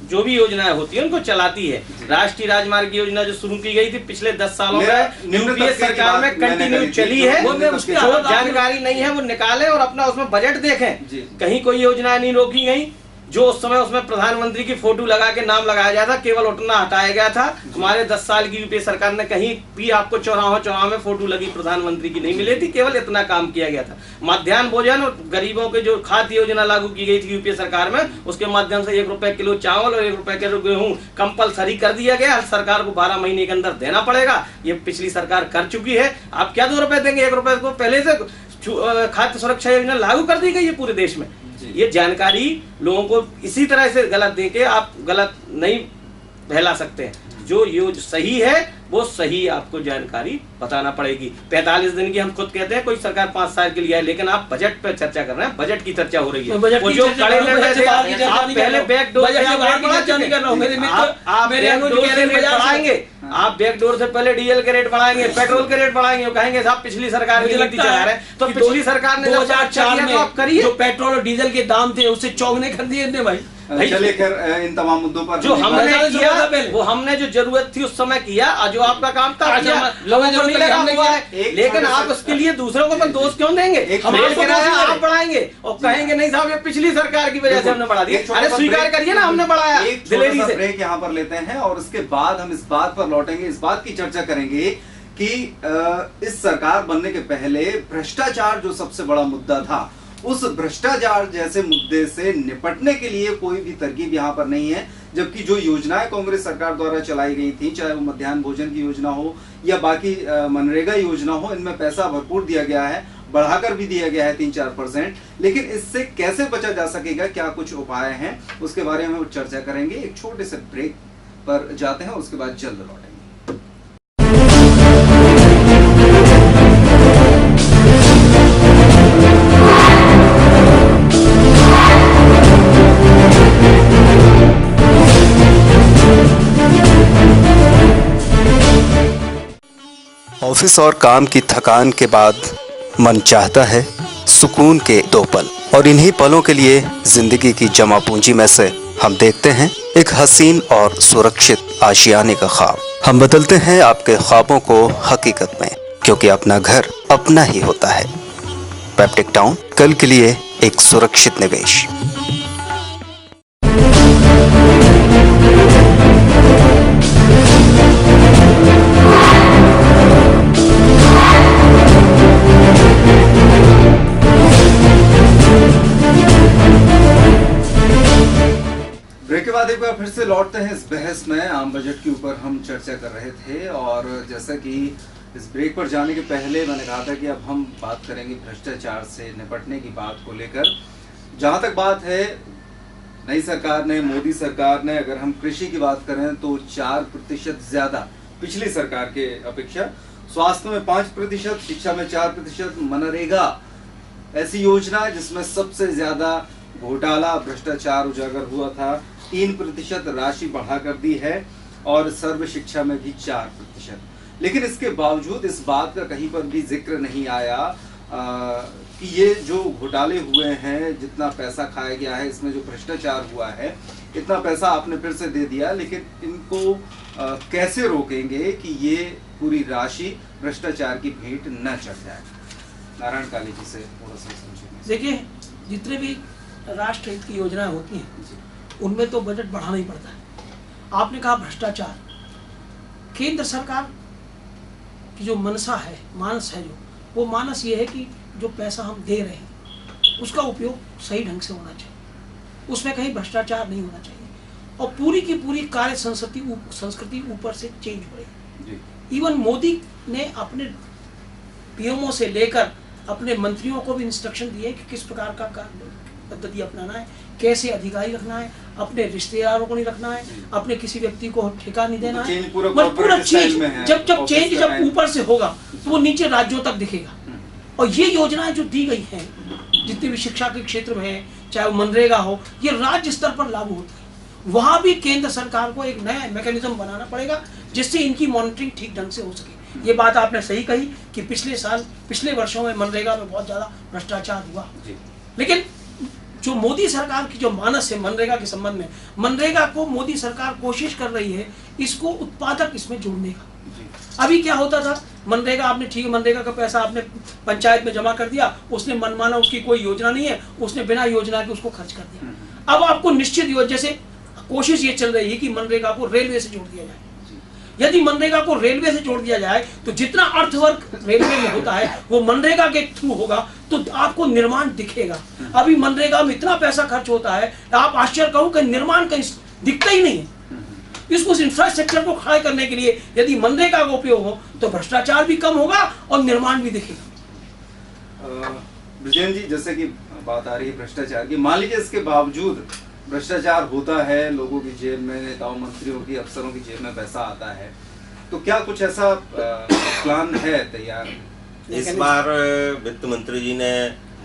जो भी योजनाएं होती है उनको चलाती है। राष्ट्रीय राजमार्ग योजना जो शुरू की गई थी पिछले 10 सालों में यूपीए सरकार में कंटिन्यू चली है। जो जानकारी नहीं है वो निकाले और अपना उसमें बजट देखें। कहीं कोई योजना नहीं रोकी गई। जो उस समय उसमें प्रधानमंत्री की फोटो लगा के नाम लगाया जाता, केवल उतना हटाया गया था। हमारे 10 साल की यूपीए सरकार ने कहीं भी आपको चौराहों में फोटो लगी प्रधानमंत्री की नहीं मिली थी। केवल इतना काम किया गया था। मध्याह्न भोजन और गरीबों के जो खाद्य योजना लागू की गई थी यूपीए सरकार में, उसके माध्यम से 1 रुपए किलो चावल और 1 रुपए किलो गेहूं कंपलसरी कर दिया गया। हर सरकार को 12 महीने के अंदर देना पड़ेगा। ये पिछली सरकार कर चुकी है। आप क्या 2 रुपए देंगे? 1 रुपए को पहले से खाद्य सुरक्षा योजना लागू कर दी गई है पूरे देश में। ये जानकारी लोगों को इसी तरह से गलत देके आप गलत नहीं फैला सकते हैं। जो सही है वो सही आपको जानकारी बताना पड़ेगी। 45 दिन की हम खुद कहते हैं, कोई सरकार 5 साल के लिए है, लेकिन आप बजट पे चर्चा कर रहे हैं। बजट की चर्चा हो रही है। वो जो कड़े में बैठे आप पहले बैकडोर बढ़ाएंगे, आप बैकडोर से पहले डीजल के रेट बढ़ाएंगे, पेट्रोल के रेट बढ़ाएंगे, कहेंगे साहब पिछली सरकार की नीति चला रहे हैं। तो पिछली सरकार ने 2004 में आप करिए, जो पेट्रोल और डीजल के दाम थे उससे चौगुने कर दिए भाई। चलिए खैर इन तमाम मुद्दों पर जो हमने किया वो हमने जो जरूरत थी उस समय किया, जो आपका काम था लोगों को नहीं लगा हुआ है। लेकिन आप उसके लिए दूसरों को दोष क्यों देंगे? आप बढ़ाएंगे और कहेंगे नहीं साहब ये पिछली सरकार की वजह से हमने बढ़ा दिया। अरे स्वीकार करिए ना, हमने बढ़ाया। एक दिलेरी से ब्रेक यहाँ पर लेते हैं और उसके बाद हम इस बात पर लौटेंगे, इस बात की चर्चा करेंगे कि इस सरकार बनने के पहले भ्रष्टाचार जो सबसे बड़ा मुद्दा था, उस भ्रष्टाचार जैसे मुद्दे से निपटने के लिए कोई भी तरकीब यहाँ पर नहीं है। जबकि जो योजनाएं कांग्रेस सरकार द्वारा चलाई गई थी, चाहे वो मध्याह्न भोजन की योजना हो या बाकी मनरेगा योजना हो, इनमें पैसा भरपूर दिया गया है, बढ़ाकर भी दिया गया है 3-4%। लेकिन इससे कैसे बचा जा सकेगा, क्या कुछ उपाय हैं, उसके बारे में चर्चा करेंगे। एक छोटे से ब्रेक पर जाते हैं और उसके बाद जल्द लौटेंगे। ऑफिस और काम की थकान के बाद मन चाहता है सुकून के 2 पल, और इन्हीं पलों के लिए जिंदगी की जमा पूंजी में से हम देखते हैं एक हसीन और सुरक्षित आशियाने का ख्वाब। हम बदलते हैं आपके ख्वाबों को हकीकत में, क्योंकि अपना घर अपना ही होता है। पेप्टिक टाउन, कल के लिए एक सुरक्षित निवेश। ब्रेक के बाद एक बार फिर से लौटते हैं इस बहस में। आम बजट के ऊपर हम चर्चा कर रहे थे और जैसा कि इस ब्रेक पर जाने के पहले मैंने कहा था कि अब हम बात करेंगे भ्रष्टाचार से निपटने की बात को लेकर। जहां तक बात है नई सरकार ने, मोदी सरकार ने, अगर हम कृषि की बात करें तो 4% ज्यादा पिछली सरकार के अपेक्षा, स्वास्थ्य में 5%, शिक्षा में 4%, मनरेगा ऐसी योजना जिसमें सबसे ज्यादा घोटाला भ्रष्टाचार उजागर हुआ था, 3% राशि बढ़ा कर दी है, और सर्व शिक्षा में भी 4%। लेकिन इसके बावजूद इस बात का कहीं पर भी जिक्र नहीं आया कि ये जो घोटाले हुए हैं, जितना पैसा खाया गया है, इसमें जो भ्रष्टाचार हुआ है, इतना पैसा आपने फिर से दे दिया, लेकिन इनको कैसे रोकेंगे कि ये पूरी राशि भ्रष्टाचार की भेंट न चढ़ जाए? नारायण काली जी से थोड़ा सा समझिए। देखिए, जितने भी राष्ट्र हित की योजनाएं होती हैं उनमें तो बजट बढ़ाना ही पड़ता है। आपने कहा भ्रष्टाचार, केंद्र सरकार की जो मनसा है, मानस है, जो वो मानस ये है कि जो पैसा हम दे रहे हैं उसका उपयोग सही ढंग से होना चाहिए, उसमें कहीं भ्रष्टाचार नहीं होना चाहिए, और पूरी की पूरी कार्य संस्कृति ऊपर से चेंज हो रही है। इवन मोदी ने अपने पीएमओ से लेकर अपने मंत्रियों को भी इंस्ट्रक्शन दिए कि किस प्रकार का पद्धति अपनाना है, कैसे अधिकारी रखना है, अपने रिश्तेदारों को नहीं रखना है, अपने किसी व्यक्ति को ठेका नहीं देना है। पूरा चीज जब चेंज जब ऊपर से होगा तो वो नीचे राज्यों तक दिखेगा। और ये योजनाएं जो दी गई हैं जितनी भी शिक्षा के क्षेत्र में है, चाहे वो मनरेगा हो, ये राज्य स्तर पर लागू होता है। वहां भी केंद्र सरकार को एक नया मैकेनिज्म बनाना पड़ेगा जिससे इनकी मॉनिटरिंग ठीक ढंग से हो सके। ये बात आपने सही कही कि पिछले वर्षों में मनरेगा में बहुत ज्यादा भ्रष्टाचार हुआ, लेकिन जो मोदी सरकार की जो मानस है मनरेगा के संबंध में, मनरेगा को मोदी सरकार कोशिश कर रही है इसको उत्पादक इसमें जोड़ने का। अभी क्या होता था, मनरेगा आपने ठीक है, मनरेगा का पैसा आपने पंचायत में जमा कर दिया, उसने मनमाना, उसकी कोई योजना नहीं है, उसने बिना योजना के उसको खर्च कर दिया। अब आपको निश्चित योजना, जैसे कोशिश ये चल रही है कि मनरेगा को रेलवे से जोड़ दिया जाए। यदि मनरेगा को रेलवे से जोड़ दिया जाए तो जितना अर्थवर्क रेलवे में होता है वो मनरेगा के थ्रू होगा तो आपको निर्माण दिखेगा। अभी मनरेगा में इतना पैसा खर्च होता है, आप आश्चर्य कहो कि निर्माण कहीं दिखता ही नहीं है। इसको इंफ्रास्ट्रक्चर को खड़ा करने के लिए यदि मनरेगा का उपयोग हो तो भ्रष्टाचार भी कम होगा और निर्माण भी दिखेगा। ब्रिजेन जी, जैसे कि बात आ रही है भ्रष्टाचार की, मान लीजिए इसके बावजूद भ्रष्टाचार होता है, लोगों की जेब में, नेताओं मंत्रियों की, अफसरों की जेब में पैसा आता है, तो क्या कुछ ऐसा प्लान है तैयार? इस बार वित्त मंत्री जी ने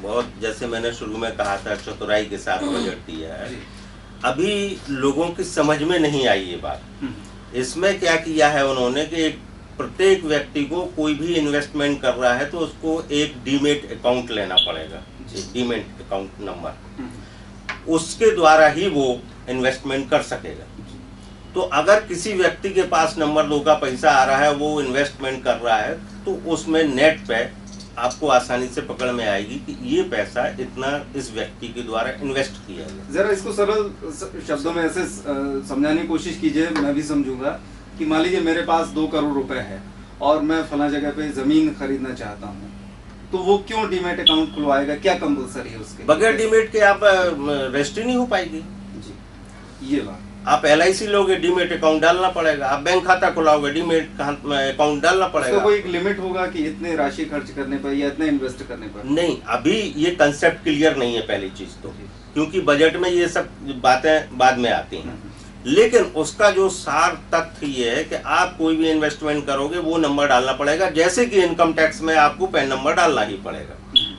बहुत, जैसे मैंने शुरू में कहा था, चतुराई के साथ बजट दिया है। अभी लोगों की समझ में नहीं आई ये बात। इसमें क्या किया है उन्होंने कि प्रत्येक व्यक्ति को कोई भी इन्वेस्टमेंट कर रहा है तो उसको एक डीमेट अकाउंट लेना पड़ेगा, डीमेट अकाउंट नंबर, उसके द्वारा ही वो इन्वेस्टमेंट कर सकेगा। तो अगर किसी व्यक्ति के पास नंबर 2 का पैसा आ रहा है, वो इन्वेस्टमेंट कर रहा है, तो उसमें नेट पे आपको आसानी से पकड़ में आएगी कि ये पैसा इतना इस व्यक्ति के द्वारा इन्वेस्ट किया गया। जरा इसको सरल शब्दों में ऐसे समझाने की कोशिश कीजिए, मैं भी समझूंगा। कि मान लीजिए मेरे पास 2 करोड़ रुपए है और मैं फला जगह पे जमीन खरीदना चाहता हूँ, तो वो क्यों डीमेट अकाउंट खुलवाएगा? क्या कंपल्सरी है उसके? बगैर डीमेट के आप रजिस्ट्री नहीं हो पाएगी जी। ये बात, आप LIC लोगे, डीमेट अकाउंट डालना पड़ेगा। आप बैंक खाता खुलाओगे, डीमेट अकाउंट डालना पड़ेगा। तो कोई एक लिमिट होगा कि इतने राशि खर्च करने पर या इतने इन्वेस्ट करने पर? नहीं, अभी ये कंसेप्ट क्लियर नहीं है पहली चीज तो, क्योंकि बजट में ये सब बातें बाद में आती हैं। लेकिन उसका जो सार तथ्य ये है कि आप कोई भी इन्वेस्टमेंट करोगे वो नंबर डालना पड़ेगा, जैसे कि इनकम टैक्स में आपको पैन नंबर डालना ही पड़ेगा।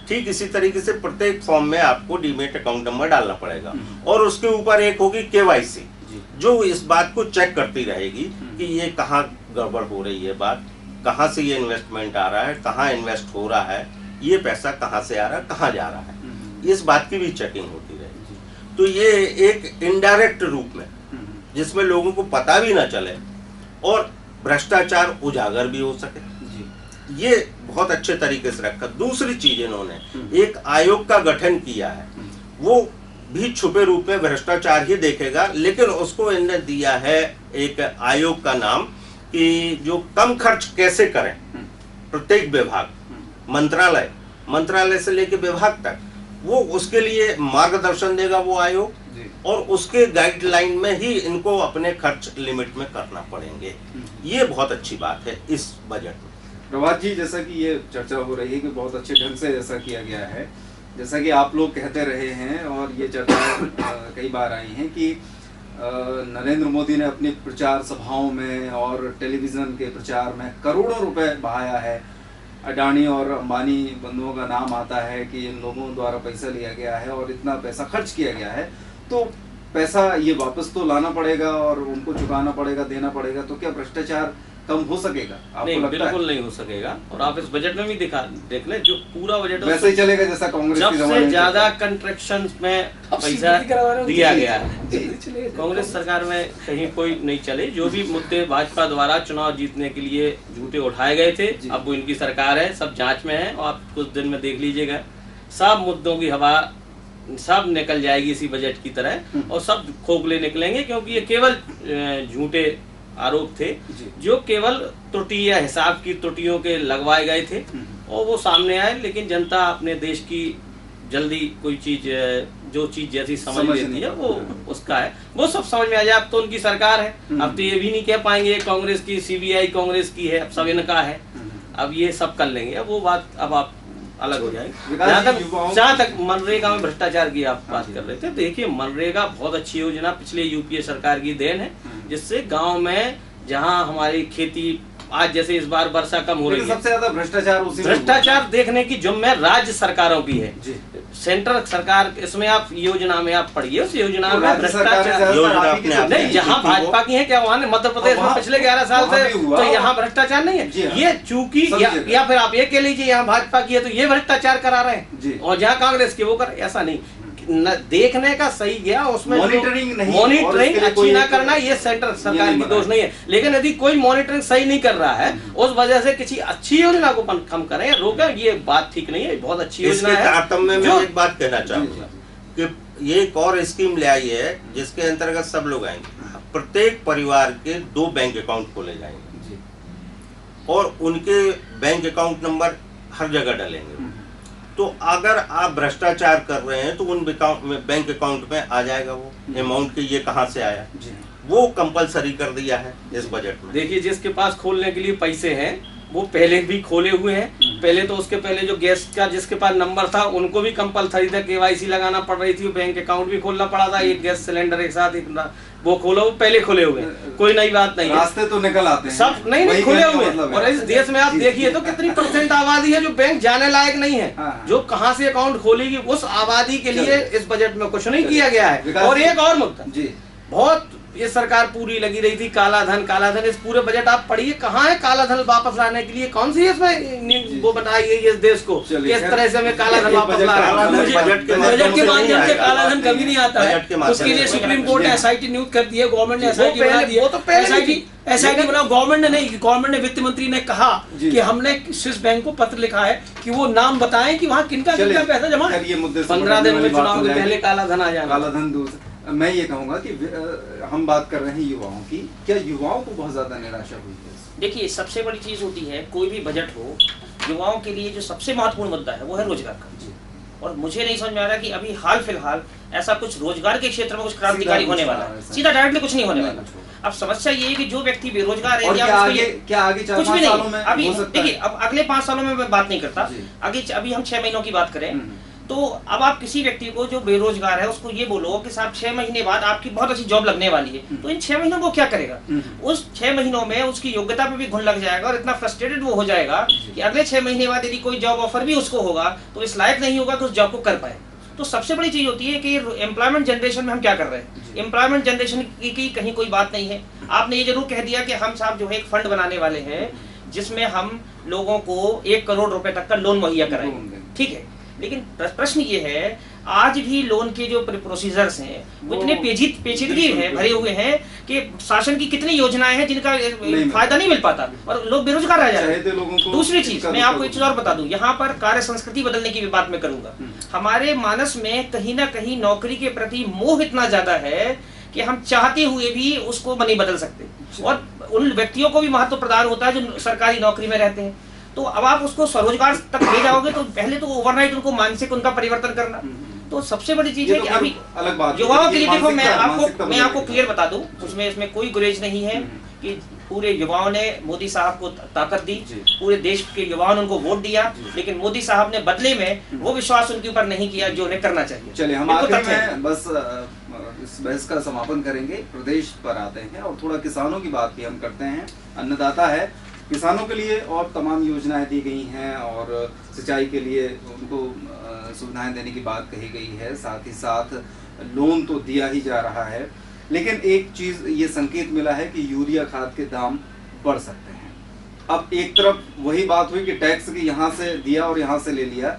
ठीक इसी तरीके से प्रत्येक फॉर्म में आपको डीमेट अकाउंट नंबर डालना पड़ेगा। और उसके ऊपर एक होगी KYC, जो इस बात को चेक करती रहेगी कि ये कहाँ गड़बड़ हो रही है, बात कहाँ से ये इन्वेस्टमेंट आ रहा है, कहाँ इन्वेस्ट हो रहा है, ये पैसा कहाँ से आ रहा है, कहाँ जा रहा है, इस बात की भी चेकिंग होती रहेगी। तो ये एक इनडायरेक्ट रूप में, जिसमें लोगों को पता भी ना चले और भ्रष्टाचार उजागर भी हो सके, ये बहुत अच्छे तरीके से रखा। दूसरी चीज, इन्होंने एक आयोग का गठन किया है, वो भी छुपे रूप में भ्रष्टाचार ही देखेगा, लेकिन उसको इन्होंने दिया है एक आयोग का नाम कि जो कम खर्च कैसे करें। प्रत्येक विभाग, मंत्रालय से लेकर विभाग तक, वो उसके लिए मार्गदर्शन देगा वो आयोग, और उसके गाइडलाइन में ही इनको अपने खर्च लिमिट में करना पड़ेंगे। ये बहुत अच्छी बात है इस बजट में। प्रभात जी, जैसा कि ये चर्चा हो रही है कि बहुत अच्छे ढंग से ऐसा किया गया है, जैसा कि आप लोग कहते रहे हैं और ये चर्चा कई बार आई है कि नरेंद्र मोदी ने अपनी प्रचार सभाओं में और टेलीविजन के प्रचार में करोड़ों रुपए बहाया है। अडानी और अंबानी बंधुओं का नाम आता है कि इन लोगों द्वारा पैसा लिया गया है और इतना पैसा खर्च किया गया है, तो पैसा ये वापस तो लाना पड़ेगा और उनको चुकाना पड़ेगा, देना पड़ेगा। तो क्या भ्रष्टाचार कम हो सकेगा? आपको नहीं, लगता बिल्कुल है? नहीं हो सकेगा। और आप इस बजट में भी देख लें, जो पूरा बजट वैसे ही चलेगा जैसा कांग्रेस के ज़माने सबसे में ज्यादा कंस्ट्रक्शन में पैसा दिया गया है। कांग्रेस सरकार में कहीं कोई नहीं चले। जो भी मुद्दे भाजपा द्वारा चुनाव जीतने के लिए झूठे उठाए गए थे, अब वो इनकी सरकार है, सब जांच में है और आप कुछ दिन में देख लीजिएगा, सब मुद्दों की हवा सब निकल जाएगी इसी बजट की तरह और सब खोखले निकलेंगे, क्योंकि ये केवल झूठे आरोप थे जो केवल त्रुटि या हिसाब की त्रुटियों के लगवाए गए थे और वो सामने आए। लेकिन जनता अपने देश की जल्दी कोई चीज, जो चीज जैसी समझ लेती है वो उसका है, वो सब समझ में आ जाए। अब तो उनकी सरकार है, अब तो ये भी नहीं कह पाएंगे कांग्रेस की, CBI कांग्रेस की है, अब सब इनका है, अब ये सब कर लेंगे। अब वो बात अब आप अलग हो जाएंगे। विकास जी, युवाओं जहाँ तक मनरेगा में भ्रष्टाचार की आप बात कर रहे थे, देखिए मनरेगा बहुत अच्छी योजना पिछले यूपीए सरकार की देन है, जिससे गाँव में जहाँ हमारी खेती आज जैसे इस बार वर्षा कम हो रही है, सबसे ज्यादा भ्रष्टाचार उसी में भ्रष्टाचार देखने की जिम्मेदारी राज्य सरकारों की है। जी। सेंट्रल सरकार इसमें आप योजना में आप पढ़िए, उस योजना तो में राज्य सरकार ने भ्रष्टाचार ज्यादातर आप ही के नहीं, जहाँ भाजपा की है क्या वहाँ मध्य प्रदेश में पिछले 11 साल से तो यहाँ भ्रष्टाचार नहीं है। ये चूंकि या फिर आप ये कह लीजिए यहाँ भाजपा की है तो ये भ्रष्टाचार करा रहे हैं, और जहाँ कांग्रेस की वो कर, ऐसा नहीं। देखने का सही गया उसमें मॉनिटरिंग अच्छी ना करना ये सेंट्रल सरकार की दोष नहीं है, लेकिन यदि कोई मॉनिटरिंग सही नहीं कर रहा है उस वजह से किसी अच्छी योजना को कम करें रोकें, ये बात ठीक नहीं है। बहुत अच्छी योजना है। तारतम्य में एक बात कहना चाहूंगा कि ये एक और स्कीम ले आई है जिसके अंतर्गत सब लोग आएंगे, प्रत्येक परिवार के 2 बैंक अकाउंट खोले जाएंगे और उनके बैंक अकाउंट नंबर हर जगह डालेंगे। तो अगर आप भ्रष्टाचार कर रहे हैं तो उन बैंक अकाउंट में आ जाएगा वो अमाउंट कि ये कहाँ से आया, वो कंपलसरी कर दिया है इस बजट में। देखिए जिसके पास खोलने के लिए पैसे हैं वो पहले भी खोले हुए हैं, पहले तो उसके पहले जो गैस का जिसके पास नंबर था उनको भी कंपलसरी था, केवाईसी लगाना पड़ रही थी, बैंक अकाउंट भी खोलना पड़ा था, एक गैस सिलेंडर एक साथ इतना वो खोलो, वो पहले खोले हुए हैं, कोई नई बात नहीं है। रास्ते तो निकल आते हैं सब नहीं खुले हुए हैं। और इस देश में आप देखिए तो कितनी % आबादी है जो बैंक जाने लायक नहीं है, जो कहां से अकाउंट खोलेगी उस आबादी के लिए इस बजट में कुछ नहीं किया गया है। और एक और मुद्दा जी, बहुत ये सरकार पूरी लगी रही थी काला धन, इस पूरे बजट आप पढ़िए कहाँ है काला धन वापस लाने के लिए, कौन सी इसमें वो बनाई गई है इस देश को इस तरह से हमें काला धन वापस ला रहा है। बजट के माध्यम से काला धन कभी नहीं आता है, उसके लिए सुप्रीम कोर्ट ने SIT नियुक्त कर दी है, गवर्नमेंट ने SIT बना दी है। SIT बनाओ गवर्नमेंट ने नहीं, गवर्नमेंट ने वित्त मंत्री ने कहा कि हमने स्विस बैंक को पत्र लिखा है कि वो नाम बताएं कि वहाँ किनका पैसा जमा है। 15 दिन में चुनाव के पहले काला धन आ जाए। काला धन दूर मैं ये कहूंगा कि हम बात कर रहे हैं युवाओं की, क्या युवाओं को बहुत ज्यादा निराशा हुई है? देखिए सबसे बड़ी चीज होती है कोई भी बजट हो, युवाओं के लिए जो सबसे महत्वपूर्ण मुद्दा है वो है रोजगार का। और मुझे नहीं समझ में आ रहा कि अभी हाल फिलहाल ऐसा कुछ रोजगार के क्षेत्र में कुछ क्रांतिकारी होने वाला है, सीधा डायरेक्टली कुछ नहीं होने वाला। अब समस्या ये है कि जो व्यक्ति बेरोजगार है क्या आगे कुछ भी नहीं। अभी देखिए अब अगले 5 सालों में मैं बात नहीं करता, आगे अभी हम 6 महीनों की बात करें तो अब आप किसी व्यक्ति को जो बेरोजगार है उसको ये बोलो कि साहब 6 महीने बाद आपकी बहुत अच्छी जॉब लगने वाली है, तो इन 6 महीनों को क्या करेगा? उस 6 महीनों में उसकी योग्यता पे भी घुन लग जाएगा और इतना फ्रस्ट्रेटेड वो हो जाएगा कि अगले 6 महीने बाद यदि कोई जॉब ऑफर भी उसको होगा तो इस लायक नहीं होगा कि उस जॉब को कर पाए। तो सबसे बड़ी चीज होती है कि एम्प्लॉयमेंट जनरेशन में हम क्या कर रहे हैं, एम्प्लॉयमेंट जनरेशन की कहीं कोई बात नहीं है। आपने ये जरूर कह दिया कि हम साहब जो है एक फंड बनाने वाले हैं जिसमें हम लोगों को 1 करोड़ रुपए तक का लोन मुहैया कराएंगे, ठीक है। लेकिन प्रश्न ये है आज भी लोन के जो प्रोसीजर्स हैं वो इतने पेचीदगी है भरे हुए हैं कि शासन की कितनी योजनाएं हैं जिनका फायदा नहीं मिल पाता और लोग बेरोजगार रह जाते हैं। दूसरी चीज मैं आपको एक चीज और बता दूं, यहाँ पर कार्य संस्कृति बदलने की भी बात मैं करूंगा। हमारे मानस में कहीं ना कहीं नौकरी के प्रति मोह इतना ज्यादा है कि हम चाहते हुए भी उसको नहीं बदल सकते और उन व्यक्तियों को भी महत्व प्रदान होता है जो सरकारी नौकरी में रहते हैं। तो अब आप उसको स्वरोजगार तक ले जाओगे तो पहले तो ओवरनाइट उनको मानसिक उनका परिवर्तन करना, तो सबसे बड़ी चीज है कि अभी युवाओं के लिए देखो मैं आपको क्लियर बता दूं, उसमें इसमें कोई गुरेज नहीं है कि पूरे युवाओं ने मोदी साहब को ताकत दी, पूरे देश के युवाओं ने उनको वोट दिया, लेकिन मोदी साहब ने बदले में वो विश्वास उनके ऊपर नहीं किया जो उन्हें करना चाहिए। चलिए हम आखिर में बस इस बहस का समापन करेंगे, प्रदेश पर आते हैं और थोड़ा किसानों की बात भी हम करते हैं। अन्नदाता है, किसानों के लिए और तमाम योजनाएं दी गई हैं और सिंचाई के लिए उनको सुविधाएं देने की बात कही गई है, साथ ही साथ लोन तो दिया ही जा रहा है। लेकिन एक चीज ये संकेत मिला है कि यूरिया खाद के दाम बढ़ सकते हैं। अब एक तरफ वही बात हुई कि टैक्स की यहाँ से दिया और यहाँ से ले लिया,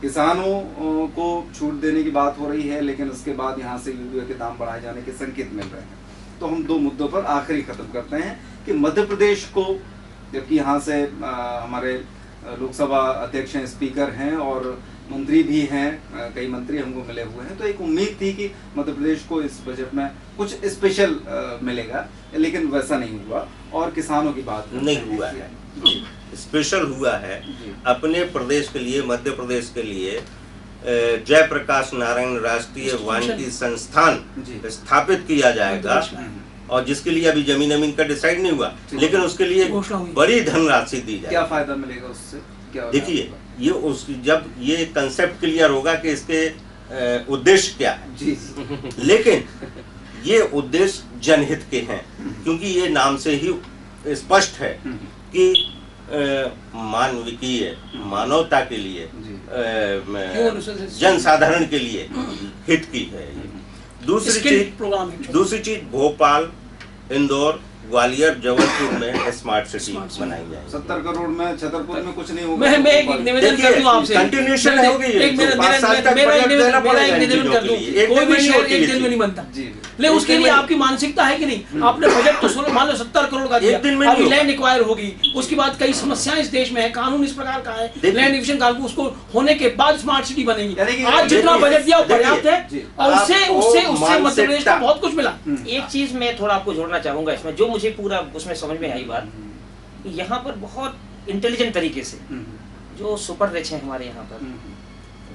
किसानों को छूट देने की बात हो रही है, लेकिन उसके बाद यहाँ से यूरिया के दाम बढ़ाए जाने के संकेत मिल रहे हैं। तो हम 2 मुद्दों पर आखिरी खत्म करते हैं कि मध्य प्रदेश को, जबकि यहाँ से हमारे लोकसभा अध्यक्ष हैं, स्पीकर हैं और मंत्री भी हैं, कई मंत्री हमको मिले हुए हैं, तो एक उम्मीद थी कि मध्य प्रदेश को इस बजट में कुछ स्पेशल मिलेगा, लेकिन वैसा नहीं हुआ और किसानों की बात नहीं हुआ है। स्पेशल हुआ है अपने प्रदेश के लिए, मध्य प्रदेश के लिए जयप्रकाश नारायण राष्ट्रीय वानिकी संस्थान स्थापित किया जाएगा और जिसके लिए अभी जमीन का डिसाइड नहीं हुआ, लेकिन उसके लिए बड़ी धनराशि दी जाए। क्या फायदा मिलेगा उससे? क्या देखिए ये उस जब ये कंसेप्ट क्लियर होगा कि इसके उद्देश्य क्या है। जी। लेकिन ये उद्देश्य जनहित के हैं, क्योंकि ये नाम से ही स्पष्ट है कि मानविकीय, मानवता के लिए, जनसाधारण के लिए हित की है। दूसरी चीज भोपाल, इंदौर, ग्वालियर, जबलपुर में स्मार्ट सिटी बनाई जाएगी। 70 करोड़ में छतरपुर में कुछ नहीं होगा। मैं एक निवेदन कर दूं आपसे, कंटिन्यूएशन होगी, एक मेरा निवेदन कर दूं, कोई भी शहर एक दिन में नहीं बनता, लेकिन उसके लिए आपकी मानसिकता है कि नहीं? आपने बजट तो 16 मान लो 70 करोड़ का दिया, अभी लैंड एक्वायर होगी, उसके बाद कई समस्याएं इस देश में है, कानून इस प्रकार का है, लैंड डिविजन कानून, उसको होने के बाद स्मार्ट सिटी बनेगी। आज जितना बजट दिया वो पर्याप्त है, और उससे मध्य प्रदेश को बहुत कुछ मिला। एक चीज मैं थोड़ा आपको जोड़ना चाहूंगा इसमें, जो मुझे पूरा उसमें समझ में आई बात, यहाँ पर बहुत इंटेलिजेंट तरीके से जो सुपर रिच हैं हमारे यहाँ पर,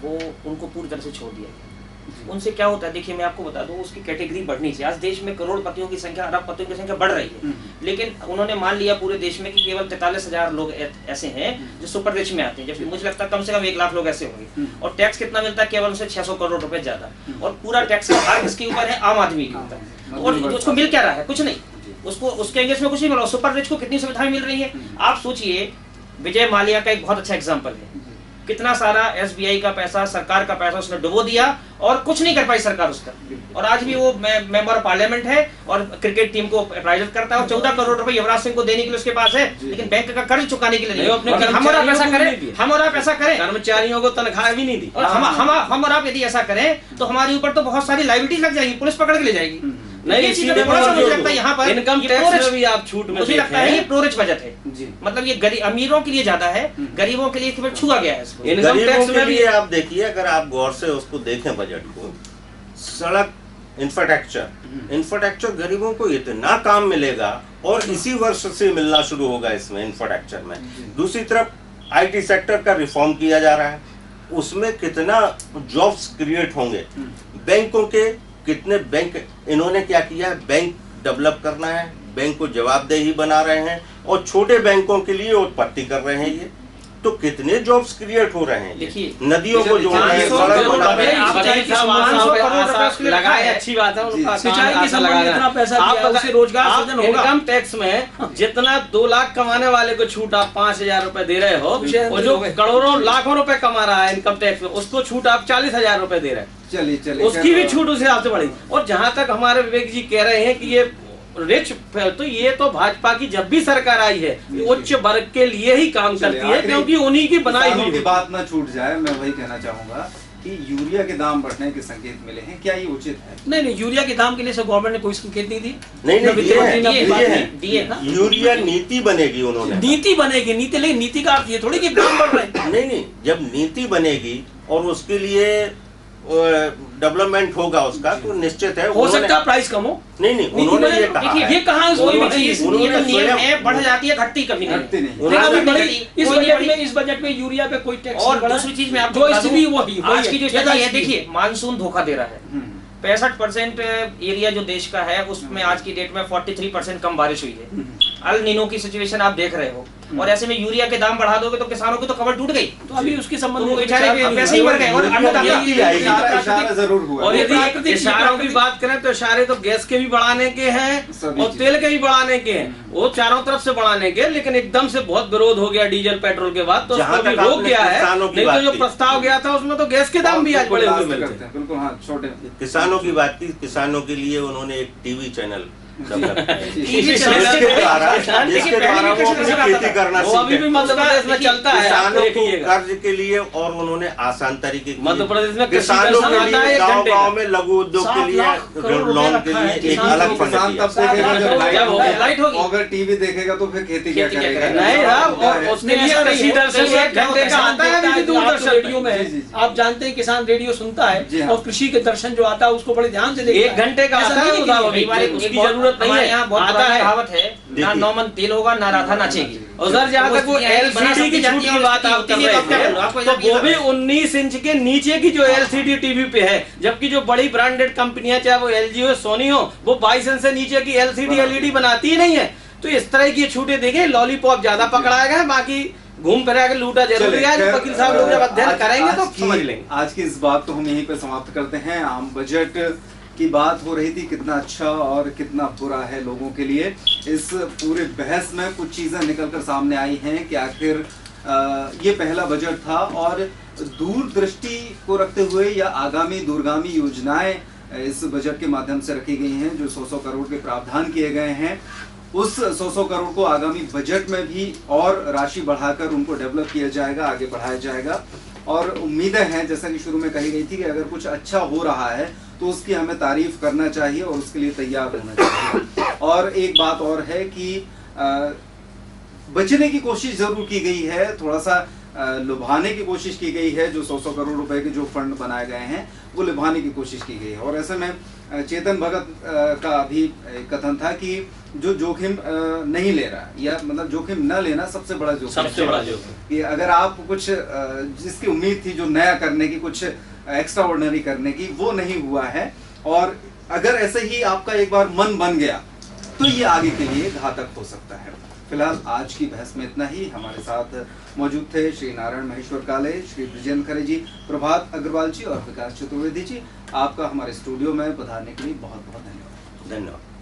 वो उनको पूरी तरह से छोड़ दिया गया। उनसे क्या होता है, देखिए मैं आपको बता दूं, उसकी कैटेगरी बढ़नी चाहिए। आज देश में करोड़पतियों की संख्या, अरबपतियों की संख्या बढ़ रही है, लेकिन उन्होंने मान लिया पूरे देश में कि केवल 43,000 लोग ऐसे हैं जो सुपर रिच में आते हैं, जबकि मुझे लगता है कम से कम 1 लाख लोग ऐसे होंगे। और टैक्स कितना मिलता है? केवल उनसे 600 करोड़ रुपए ज्यादा, और पूरा टैक्स का भार किसके ऊपर है? आम आदमी के ऊपर। और उसको मिल क्या रहा है? कुछ नहीं, उसको उसके एंगेज में कुछ नहीं मिल रहा। सुपर रिच को कितनी सुविधाएं मिल रही है आप सोचिए। विजय माल्या का एक बहुत अच्छा एग्जाम्पल है, कितना सारा SBI का पैसा, सरकार का पैसा उसने डुबो दिया और कुछ नहीं कर पाई सरकार उसका। और आज भी वो मेंबर ऑफ पार्लियामेंट है और क्रिकेट टीम को प्रायोजित करता है, और 14 करोड़ रुपए युवराज सिंह को देने के लिए उसके पास है, लेकिन बैंक का कर्ज चुकाने के लिए नहीं। हम और आप ऐसा करें, कर्मचारियों को तनख्वाह भी नहीं दी, और हम और आप यदि ऐसा करें तो हमारे ऊपर तो बहुत सारी लाइबिलिटीज लग जाएगी, पुलिस पकड़ के ले जाएगी। नहीं, मुझे लगता है यहाँ पर इनकम टैक्स में भी आप छूट में, मुझे लगता है ये प्रोरिच बजट है। मतलब ये अमीरों के लिए ज्यादा है, गरीबों के लिए केवल छुआ गया है इसको। इनकम टैक्स में भी आप देखिए, अगर आप गौर से उसको देखें बजट को, सड़क, इंफ्रास्ट्रक्चर गरीबों को इतना काम मिलेगा, और इसी वर्ष से मिलना शुरू होगा इसमें इंफ्रास्ट्रक्चर में। दूसरी तरफ IT सेक्टर का रिफॉर्म किया जा रहा है, उसमें कितना जॉब्स क्रिएट होंगे। बैंकों के कितने बैंक इन्होंने क्या किया है, बैंक डेवलप करना है, बैंक को जवाबदेही बना रहे हैं, और छोटे बैंकों के लिए उत्पत्ति कर रहे हैं। ये तो कितने जॉब्स क्रिएट हो रहे हैं। देखिए, नदियों को जोड़ रहे हैं, सड़क बना रहे हैं। लगाए, अच्छी बात है, उनका सिंचाई की संबंध इतना पैसा दिया, उससे रोजगार सृजन होगा। इनकम टैक्स में जितना 2 लाख कमाने वाले को छूट आप 5,000 रुपए दे रहे हो, और जो करोड़ों लाखों रुपए कमा रहा है इनकम टैक्स में, उसको छूट आप 40,000 रुपए दे रहे हैं। चलिए उसकी भी छूट उस हिसाब से बढ़ी। और जहां तक हमारे विवेक जी कह रहे हैं कि ये रिच, तो ये तो भाजपा की जब भी सरकार आई है उच्च वर्ग के लिए ही काम करती है, क्योंकि उन्हीं की बनाई हुई बात ना छूट जाए। मैं वही कहना चाहूंगा कि यूरिया के दाम बढ़ने के संकेत मिले हैं, क्या ये उचित है? नहीं, यूरिया के दाम के लिए गवर्नमेंट ने कोई संकेत नहीं दी। नहीं, यूरिया नीति बनेगी, उन्होंने नीति बनेगी, लेकिन नीति का अर्थ ये थोड़ी कि दाम बढ़ रहे हैं। नहीं, जब नीति बनेगी और उसके लिए डेवलपमेंट होगा उसका, तो निश्चित है हो सकता है प्राइस कम हो। नहीं, उन्होंने ये कहा है। ये कहा है, नियम है, बढ़ जाती है, घटती कभी नहीं। इस बजट में यूरिया पे कोई टैक्स। और दूसरी चीज में आपको आज की जो स्थिति है, देखिए मानसून धोखा दे रहा है। 65% एरिया जो देश का है उसमें आज की डेट में 43% कम बारिश हुई है। अल नीनो की सिचुएशन आप देख रहे हो, और ऐसे में यूरिया के दाम बढ़ा दोगे तो किसानों की तो कमर टूट गई। तो अभी उसके संबंध में पैसे ही बढ़ गए। और जरूर हुआ। और यदि इशारों की बात करें तो इशारे तो गैस के भी बढ़ाने के हैं और तेल के भी बढ़ाने के हैं, वो चारों तरफ से बढ़ाने के, लेकिन एकदम से बहुत विरोध हो गया डीजल पेट्रोल के बाद, तो उसको भी रोक गया है। नहीं तो जो प्रस्ताव गया था उसमें तो गैस के दाम भी आज बढ़े हुए मिलते हैं। बिल्कुल, हाँ, छोटे किसानों की बात की, किसानों के लिए उन्होंने एक टीवी चैनल जिसके द्वारा वो अपनी खेती करना अभी भी मध्य प्रदेश में चलता है। किसानों को कर्ज के लिए, और उन्होंने आसान तरीके मध्य प्रदेश में किसानों के लिए, गाँव में लघु उद्योग के लिए, लोन के लिए एक अलग फंड दिया। अगर टीवी देखेगा तो फिर खेती क्या करेगा? नहीं, और उसके लिए कृषि दर्शन 1 घंटे का आता है दूरदर्शन रेडियो में। आप जानते हैं किसान रेडियो सुनता है, और कृषि के दर्शन जो आता है उसको बड़े ध्यान से देखता है। 1 घंटे का आता है, उसकी जरूरत नहीं है। यहाँ बहुत बड़ा कहावत है, ना 9 मन तेल होगा ना राधा नाचेगी। और सर जहाँ तक वो LCD की छूट की बात आप कर रहे हैं, तो वो भी 19 इंच के नीचे की जो LCD टीवी पे है, जबकि जो बड़ी ब्रांडेड कंपनियां चाहे वो LG हो, सोनी हो, वो 22 इंच से नीचे की LCD LED बनाती ही नहीं है। तो इस तरह की छूटें देखें, लॉलीपॉप ज्यादा पकड़ाया गया है, बाकी घूम फिरा के लूटा जरूरी है। जो वकील साहब लोग जब अध्ययन करेंगे तो समझ लेंगे। आज की इस बात को हम यहीं पे समाप्त करते हैं। आम बजट की बात हो रही थी, कितना अच्छा और कितना बुरा है लोगों के लिए। इस पूरे बहस में कुछ चीजें निकलकर सामने आई हैं कि आखिर ये पहला बजट था और दूरदृष्टि को रखते हुए या आगामी दूरगामी योजनाएं इस बजट के माध्यम से रखी गई हैं। जो 100 करोड़ के प्रावधान किए गए हैं, उस 100 करोड़ को आगामी बजट में भी और राशि बढ़ाकर उनको डेवलप किया जाएगा, आगे बढ़ाया जाएगा। और उम्मीदें हैं, जैसा कि शुरू में कही गई थी, कि अगर कुछ अच्छा हो रहा है तो उसकी हमें तारीफ करना चाहिए और उसके लिए तैयार होना चाहिए। और एक बात और है कि बचने की कोशिश जरूर की गई है, थोड़ा सा लुभाने की कोशिश की गई है। जो 100 करोड़ रुपए के जो फंड बनाए गए हैं वो लुभाने की कोशिश की गई है। और ऐसे में चेतन भगत का भी कथन था कि जो जोखिम नहीं ले रहा, या मतलब जोखिम न लेना सबसे बड़ा जोखिम कि अगर आप कुछ जिसकी उम्मीद थी जो नया करने की, कुछ एक्स्ट्रा ऑर्डिनरी करने की, वो नहीं हुआ है। और अगर ऐसे ही आपका एक बार मन बन गया तो ये आगे के लिए घातक हो सकता है। फिलहाल आज की बहस में इतना ही। हमारे साथ मौजूद थे श्री नारायण महेश्वर काले, श्री ब्रिजेंद्र खरे जी, प्रभात अग्रवाल जी और विकास चतुर्वेदी जी। आपका हमारे स्टूडियो में पधारने के लिए बहुत बहुत धन्यवाद। धन्यवाद।